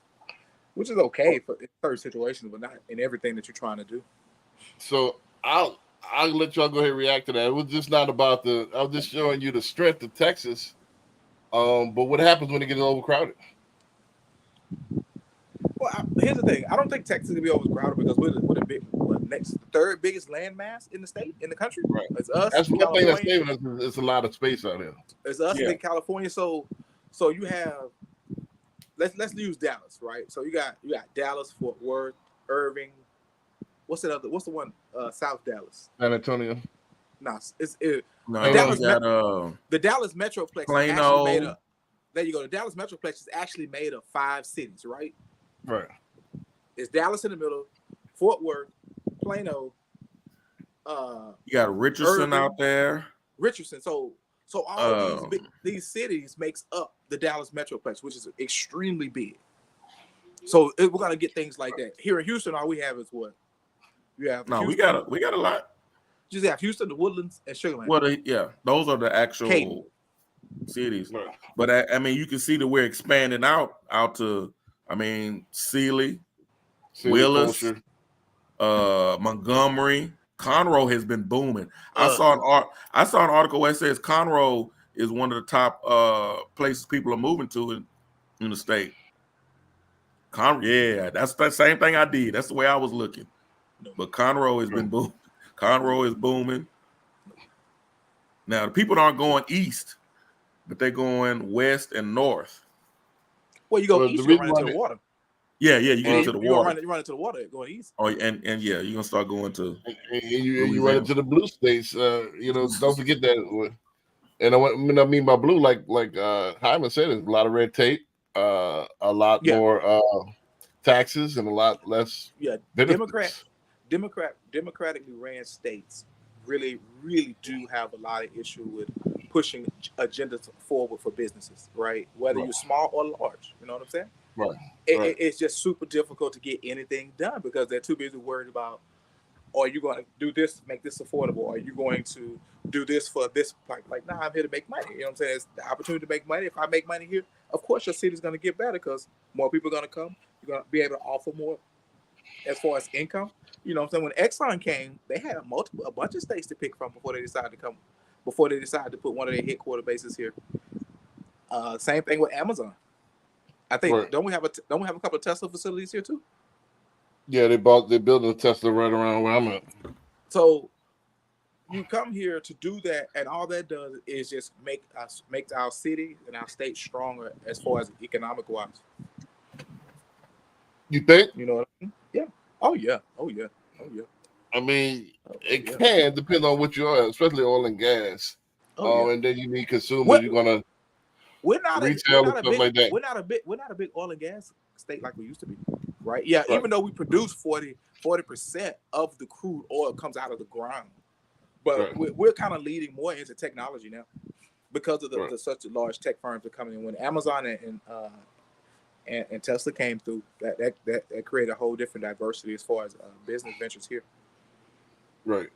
[SPEAKER 3] which is okay for certain situations, but not in everything that you're trying to do.
[SPEAKER 1] So I'll let y'all go ahead and react to that. It was just not about I was just showing you the strength of Texas. But what happens when it gets overcrowded?
[SPEAKER 3] Well, here's the thing. I don't think Texas will be overcrowded because we're the third biggest landmass in the country.
[SPEAKER 1] Right.
[SPEAKER 3] It's us.
[SPEAKER 1] That's one thing that's saving us. It's a lot of space out there.
[SPEAKER 3] It's us in California. So you have. Let's use Dallas, right? So you got Dallas, Fort Worth, Irving. What's the one? South Dallas.
[SPEAKER 1] San Antonio.
[SPEAKER 3] No,
[SPEAKER 2] the
[SPEAKER 3] Dallas Metroplex.
[SPEAKER 2] Plano.
[SPEAKER 3] Made up. There you go. The Dallas Metroplex is actually made of 5 cities, right?
[SPEAKER 1] Right.
[SPEAKER 3] It's Dallas in the middle, Fort Worth, Plano.
[SPEAKER 2] You got Richardson out there.
[SPEAKER 3] Richardson. So all these cities makes up the Dallas Metroplex, which is extremely big. So we're gonna get things like that here in Houston. All we have is what you have.
[SPEAKER 2] No,
[SPEAKER 3] Houston,
[SPEAKER 2] we got a lot.
[SPEAKER 3] You just have Houston, the Woodlands, and Sugar Land.
[SPEAKER 2] Well, those are the actual cities. Right. But I mean, you can see that we're expanding out to. I mean, Sealy, Willis, Montgomery, Conroe has been booming. I saw an article where it says Conroe is one of the top places people are moving to in the state. That's the same thing I did. That's the way I was looking. But Conroe has been booming. Conroe is booming. Now the people aren't going east, but they're going west and north.
[SPEAKER 3] Well, you go east, you run into the water.
[SPEAKER 2] Yeah, you go into the water.
[SPEAKER 3] You run into the water going east.
[SPEAKER 2] Oh, and yeah, you're gonna start going to.
[SPEAKER 1] And you run into the blue states. Don't forget that. And I mean by blue, like Hyman said, there's a lot of red tape, a lot more taxes, and a lot less.
[SPEAKER 3] Yeah, democratically ran states really do have a lot of issue with pushing agendas forward for businesses, right? Whether you're small or large, you know what I'm saying?
[SPEAKER 1] Right.
[SPEAKER 3] It's just super difficult to get anything done because they're too busy worried about, are you going to do this, make this affordable? Are you going to do this for this? Like, nah, I'm here to make money. You know what I'm saying? It's the opportunity to make money. If I make money here, of course your city's going to get better because more people are going to come. You're going to be able to offer more as far as income. You know what I'm saying? When Exxon came, they had a bunch of states to pick from before they decided to put one of their headquarter bases here. Same thing with Amazon. I think
[SPEAKER 1] Right.
[SPEAKER 3] don't we have a couple of Tesla facilities here too?
[SPEAKER 1] Yeah, they're building a Tesla right around where I'm at.
[SPEAKER 3] So you come here to do that, and all that does is just make our city and our state stronger as far as economic wise.
[SPEAKER 1] You think?
[SPEAKER 3] You know what I mean? Yeah. Oh yeah. Oh yeah. Oh yeah.
[SPEAKER 1] I mean, it
[SPEAKER 3] yeah.
[SPEAKER 1] can depend on what you are, especially oil and gas.
[SPEAKER 3] Oh, yeah.
[SPEAKER 1] And then you need consumers.
[SPEAKER 3] What-
[SPEAKER 1] You're gonna
[SPEAKER 3] We're not
[SPEAKER 1] retail and
[SPEAKER 3] a
[SPEAKER 1] stuff
[SPEAKER 3] big
[SPEAKER 1] like that.
[SPEAKER 3] we're not a big oil and gas state like we used to be, right? Yeah,
[SPEAKER 1] Right.
[SPEAKER 3] even though we produce 40% of the crude oil comes out of the ground, but
[SPEAKER 1] Right.
[SPEAKER 3] we're kind of leading more into technology now because of
[SPEAKER 1] Right.
[SPEAKER 3] the such large tech firms are coming in. When Amazon and Tesla came through, that created a whole different diversity as far as business ventures here.
[SPEAKER 1] Right.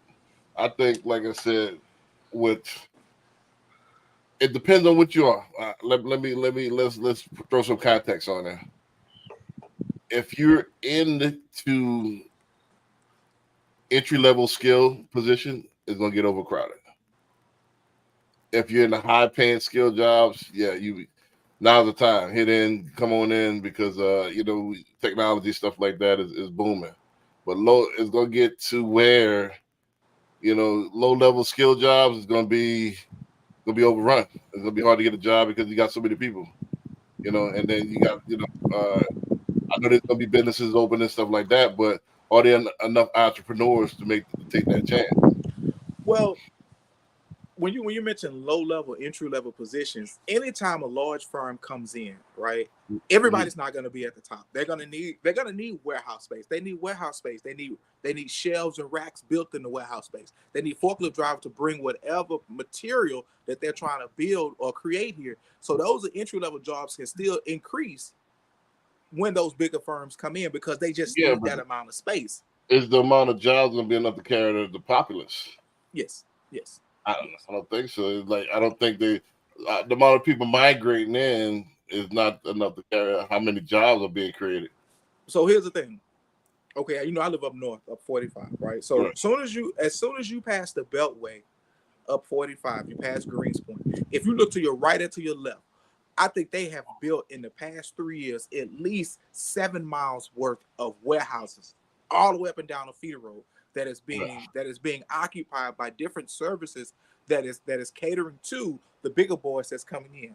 [SPEAKER 1] I think, like I said, it depends on what you are. Let's throw some context on there. If you're into entry-level skill position, it's gonna get overcrowded. If you're in the high-paying skill jobs, yeah, now's the time. Hit in, come on in, because technology stuff like that is booming. But it's gonna get to where low-level skill jobs is gonna be overrun. It's gonna be hard to get a job because you got so many people. And then you got I know there's gonna be businesses open and stuff like that, but are there enough entrepreneurs to take that chance?
[SPEAKER 3] Well, when you mention entry level positions, anytime a large firm comes in, right, everybody's not going to be at the top. They're going to need warehouse space. They need warehouse space. They need shelves and racks built in the warehouse space. They need forklift drivers to bring whatever material that they're trying to build or create here. So those entry level jobs can still increase when those bigger firms come in because they just need that amount of space.
[SPEAKER 1] Is the amount of jobs going to be enough to carry the populace?
[SPEAKER 3] Yes.
[SPEAKER 1] I don't think so. It's like I don't think the amount of people migrating in is not enough to carry how many jobs are being created.
[SPEAKER 3] So here's the thing. Okay, I live up north, up 45, right? So as soon as you pass the Beltway, up 45, you pass Greenspoint. If you look to your right or to your left, I think they have built in the past 3 years at least 7 miles worth of warehouses all the way up and down the feeder road that is being occupied by different services that is catering to the bigger boys that's coming in.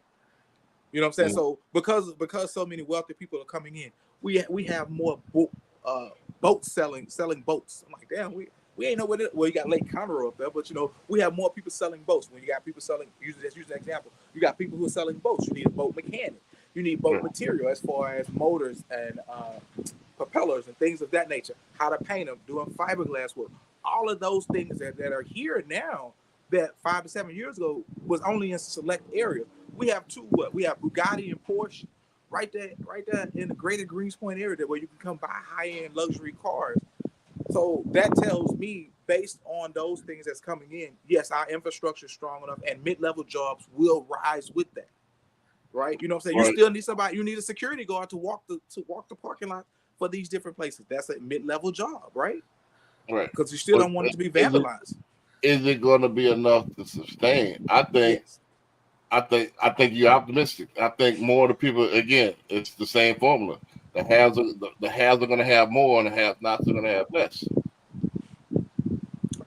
[SPEAKER 3] You know what I'm saying? So because so many wealthy people are coming in, we have more boats selling boats. I'm like, damn, we ain't know what you got Lake Conroe up there, but we have more people selling boats. When you got people selling, use an example, you got people who are selling boats. You need a boat mechanic. You need boat material as far as motors and propellers and things of that nature. How to paint them, doing fiberglass work. All of those things that are here now that 5 to 7 years ago was only in select areas. We have we have Bugatti and Porsche right there in the greater Greenspoint area where you can come buy high-end luxury cars. So that tells me, based on those things that's coming in, yes, our infrastructure is strong enough and mid-level jobs will rise with that. Right? You know what I'm saying? Right. You still need somebody, you need a security guard to walk the parking lot for these different places. That's a mid-level job, right?
[SPEAKER 1] Right.
[SPEAKER 3] Because you still don't want it to be vandalized.
[SPEAKER 1] Is it going to be enough to sustain? I think you're optimistic. I think more of the people, again, it's the same formula. The haves are going to have more, and the have-nots are going to have less.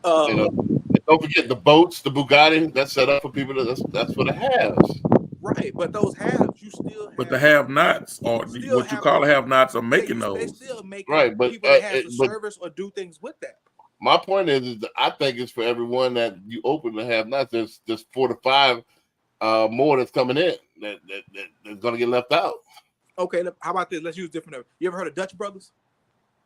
[SPEAKER 1] Don't forget the boats, the Bugatti. That's set up for people. That's for the haves.
[SPEAKER 3] Right, but those haves, you still have.
[SPEAKER 2] But the have-nots, or what you call have-nots, are making those.
[SPEAKER 3] They still making
[SPEAKER 1] but
[SPEAKER 3] people that have to service or do things with that.
[SPEAKER 1] My point is that I think it's for everyone that you open to have-nots. There's just 4 to 5 more that's coming in that's going to get left out.
[SPEAKER 3] Okay, how about this? Let's use different. You ever heard of Dutch Brothers?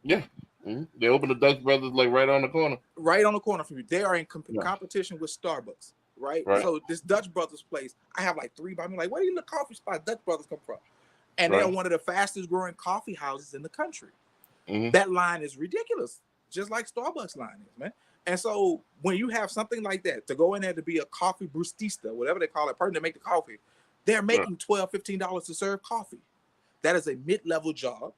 [SPEAKER 1] Yeah. Mm-hmm. They opened the Dutch Brothers like right on the corner.
[SPEAKER 3] Right on the corner from you. They are in competition with Starbucks, right? So this Dutch Brothers place, I have like 3 by me. Like, where do you look coffee spots Dutch Brothers come from? And they're one of the fastest growing coffee houses in the country. Mm-hmm. That line is ridiculous, just like Starbucks line is, man. And so when you have something like that, to go in there to be a coffee brewista, whatever they call it, person to make the coffee, they're making $12, $15 to serve coffee. That is a mid-level job.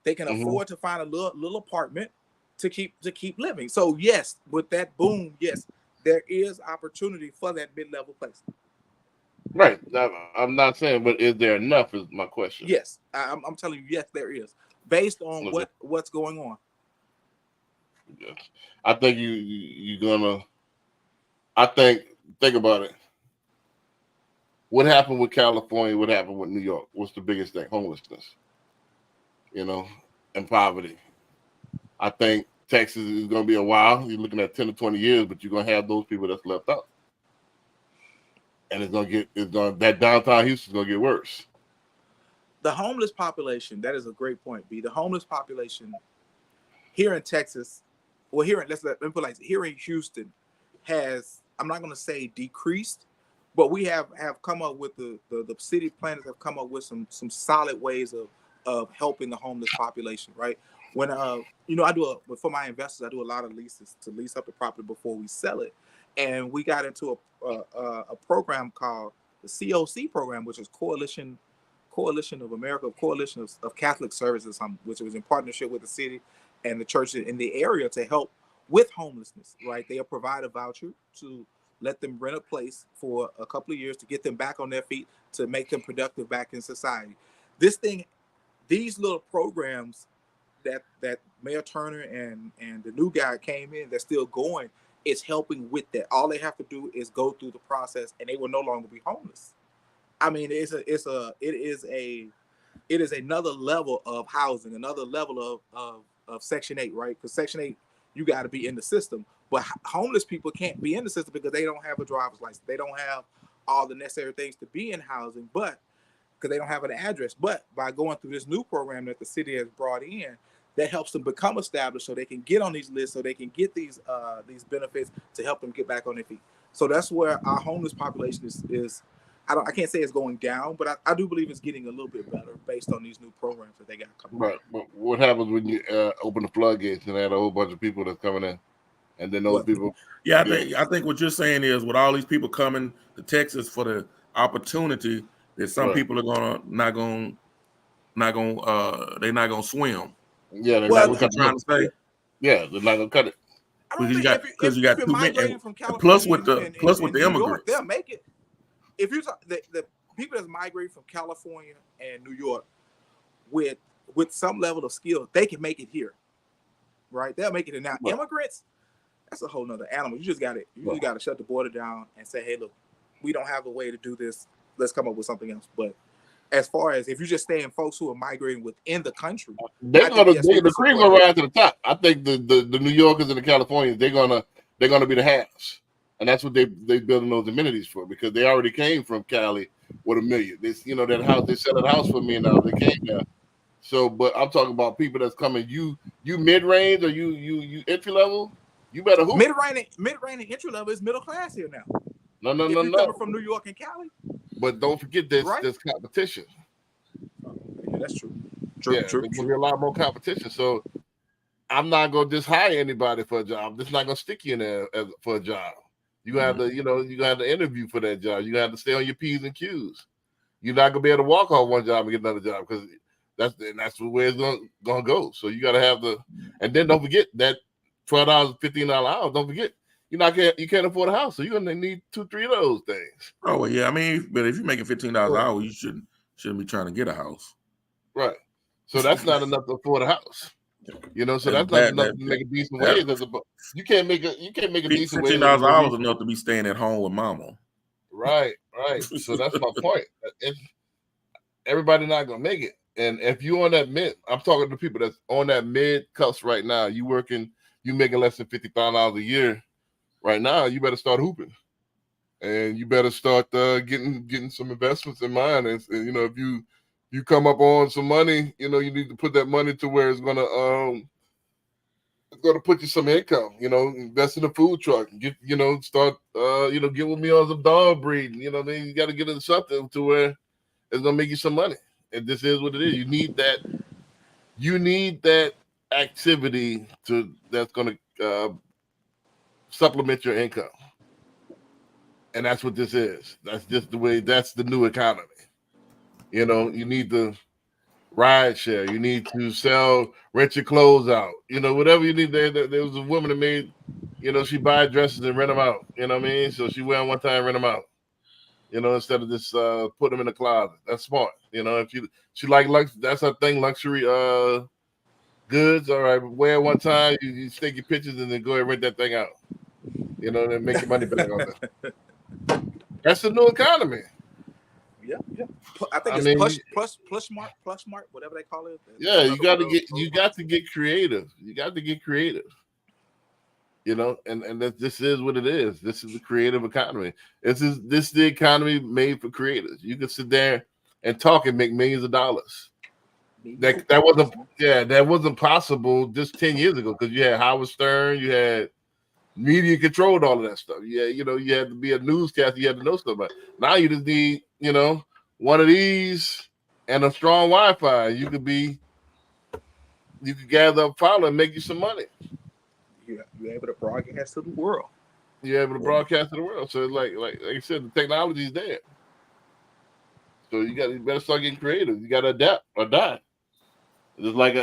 [SPEAKER 3] They can
[SPEAKER 1] Mhm.
[SPEAKER 3] afford to find a little apartment to keep living. So yes, with that boom, yes, there is opportunity for that mid-level place.
[SPEAKER 1] Right. Now, I'm not saying, but is there enough? Is my question.
[SPEAKER 3] Yes, I'm telling you, yes, there is, based on
[SPEAKER 1] Okay.
[SPEAKER 3] what's going on.
[SPEAKER 1] Yes. I think you're gonna. I think about it. What happened with California? What happened with New York? What's the biggest thing? Homelessness. You know, and poverty. I think Texas is going to be a while. You're looking at 10 to 20 years, but you're going to have those people that's left out, and that downtown Houston's going to get worse.
[SPEAKER 3] The homeless population. That is a great point, B. The homeless population here in Texas, well, let me put it like this, here in Houston, has, I'm not going to say decreased, but we have come up with the city planners have come up with some solid ways of helping the homeless population, right? When for my investors, I do a lot of leases to lease up the property before we sell it, and we got into a program called the COC program, which is Coalition of America, Coalition of Catholic Services, which was in partnership with the city and the churches in the area to help with homelessness, right? They'll provide a voucher to let them rent a place for a couple of years to get them back on their feet, to make them productive back in society. These little programs that Mayor Turner and the new guy came in, that's still going, is helping with that. All they have to do is go through the process, and they will no longer be homeless. I mean, it is another level of housing, another level of Section 8, right? Because Section 8, you got to be in the system. But homeless people can't be in the system because they don't have a driver's license. They don't have all the necessary things to be in housing, but because they don't have an address. But by going through this new program that the city has brought in, that helps them become established so they can get on these lists, so they can get these benefits to help them get back on their feet. So that's where our homeless population is I can't say it's going down, but I do believe it's getting a little bit better based on these new programs that they got coming.
[SPEAKER 1] Right. But what happens when you open the floodgates and add a whole bunch of people that's coming in, and then those people?
[SPEAKER 2] Yeah, I think what you're saying is, with all these people coming to Texas for the opportunity, that some people are they're not gonna swim.
[SPEAKER 1] Yeah,
[SPEAKER 2] is that what you're trying to say?
[SPEAKER 1] Yeah, they're not gonna cut it.
[SPEAKER 3] I don't think
[SPEAKER 2] Because you got
[SPEAKER 3] you're
[SPEAKER 2] too many,
[SPEAKER 3] migrating from California
[SPEAKER 2] plus with the
[SPEAKER 3] New
[SPEAKER 2] immigrants,
[SPEAKER 3] York, they'll make it. If you talk the people that's migrating from California and New York with some level of skill, they can make it here, right? They'll make it. Now, immigrants, that's a whole nother animal. You just got to shut the border down and say, hey, look, we don't have a way to do this. Let's come up with something else. But as far as if you just stay in folks who are migrating within the country,
[SPEAKER 1] the cream will rise to the top. I think the New Yorkers and the Californians, they're gonna be the haves, and that's what they building those amenities for, because they already came from Cali with $1 million. This that house, they sell that house for $1 million. They came there. So, but I'm talking about people that's coming. You mid range or you entry level. You better hoop.
[SPEAKER 3] Mid range and entry level is middle class here now.
[SPEAKER 1] No.
[SPEAKER 3] If you're coming from New York and Cali.
[SPEAKER 1] But don't forget this competition.
[SPEAKER 3] Yeah, that's true.
[SPEAKER 1] There's gonna be a lot more competition. So I'm not gonna just hire anybody for a job. I'm just not gonna stick you in there for a job. You have to, you have to interview for that job. You have to stay on your P's and Q's. You're not gonna be able to walk off one job and get another job, because that's the way it's gonna go. So you gotta have and then don't forget that $12, $15 hours. Don't forget, you can't afford a house, so you're gonna need 2-3 of those things.
[SPEAKER 2] Oh well, yeah. I mean, but if you're making $15 an hour, you shouldn't be trying to get a house.
[SPEAKER 1] Right. So that's not enough to afford a house. So that's not enough to make a decent wage. You can't make a decent wage.
[SPEAKER 2] $15 an hour is enough to be staying at home with mama.
[SPEAKER 1] Right. So that's my point. Everybody not gonna make it. And if you on that mid, I'm talking to people that's on that mid cusp right now. You making less than $50,000 a year right now. You better start hooping, and you better start getting some investments in mind. And if you come up on some money, you need to put that money to where it's gonna put you some income. Invest in a food truck. Get start get with me on some dog breeding. Then you got to get into something to where it's gonna make you some money. And this is what it is. You need that. You need that activity that's gonna supplement your income. And that's what this is. That's just the way. That's the new economy. You need to ride share. You need to rent your clothes out. Whatever you need. There was a woman that made, she buy dresses and rent them out. You know what I mean? So she wear them one time, rent them out. Instead of just put them in the closet. That's smart. If she like that's her thing, luxury goods. All right, wear it one time, you take your pictures and then go ahead and rent that thing out. And make your money back on that. That's the new economy.
[SPEAKER 3] Yeah. I think it's plus smart, whatever they call it.
[SPEAKER 1] Yeah, you got to get creative. You got to get creative. And this is what it is. This is the creative economy. This is the economy made for creators. You can sit there and talk and make millions of dollars. That wasn't possible just 10 years ago because you had Howard Stern, you had media controlled all of that stuff. Yeah, you had to be a newscaster, you had to know stuff about it. Now you just need, one of these and a strong Wi-Fi. You could gather a follower and make you some money.
[SPEAKER 3] You're able to broadcast to the world.
[SPEAKER 1] You're able to broadcast to the world. So like I said, the technology is there. So you better start getting creative. You gotta adapt or die. Just like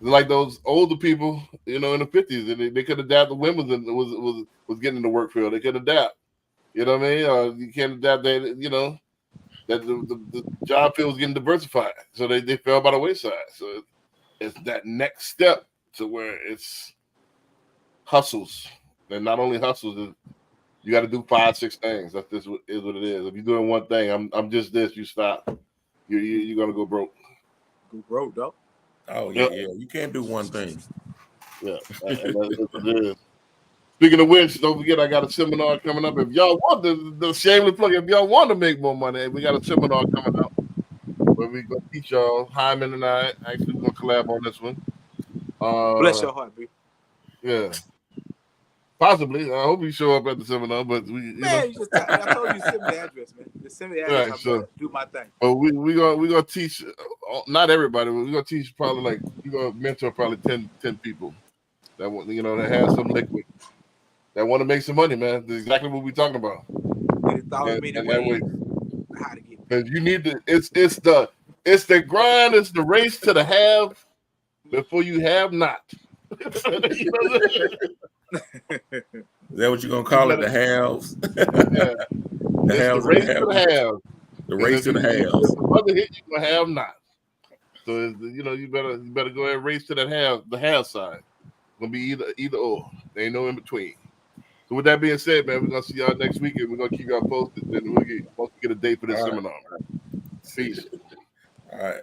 [SPEAKER 1] like those older people, in the 50s, and they could adapt. The women was getting in the work field. They could adapt. You know what I mean? You can't adapt that. That the job field was getting diversified, so they fell by the wayside. So it's that next step to where it's hustles, and not only hustles. You got to do 5-6 things. That's just what it is. If you're doing one thing, I'm just this. You stop. You're gonna go broke.
[SPEAKER 3] Go broke, though.
[SPEAKER 2] Oh yeah. You can't do one thing.
[SPEAKER 1] Yeah, and that's what it is. Speaking of which, don't forget I got a seminar coming up. If y'all want the shameless plug, if y'all want to make more money, we got a seminar coming up where we gonna teach y'all. Hyman and I actually gonna collab on this one.
[SPEAKER 3] Bless your heart, B.
[SPEAKER 1] Yeah. Possibly. I hope you show up at the seminar, but
[SPEAKER 3] I told you send me the address, man. Just send me the address.
[SPEAKER 1] Right,
[SPEAKER 3] I'm
[SPEAKER 1] so,
[SPEAKER 3] gonna do my thing.
[SPEAKER 1] But we gonna teach not everybody, but we're gonna teach probably we're gonna mentor probably 10 people that want that have some liquid that want to make some money, man. That's exactly what we're talking about.
[SPEAKER 3] And that way, how to get
[SPEAKER 1] because you need to it's the grind, it's the race to the have before you have not.
[SPEAKER 2] Is that what you're gonna call it? The haves?
[SPEAKER 1] Yeah.
[SPEAKER 2] The haves
[SPEAKER 1] the race
[SPEAKER 2] and
[SPEAKER 1] to the have.
[SPEAKER 2] The race to the haves.
[SPEAKER 1] If the mother hit, you're gonna have not. So you better go ahead and race to the have side. It's gonna be either or. There ain't no in between. So with that being said, man, we're gonna see y'all next week and we're gonna keep y'all posted. Then we'll get a date for this seminar. Peace.
[SPEAKER 2] All right.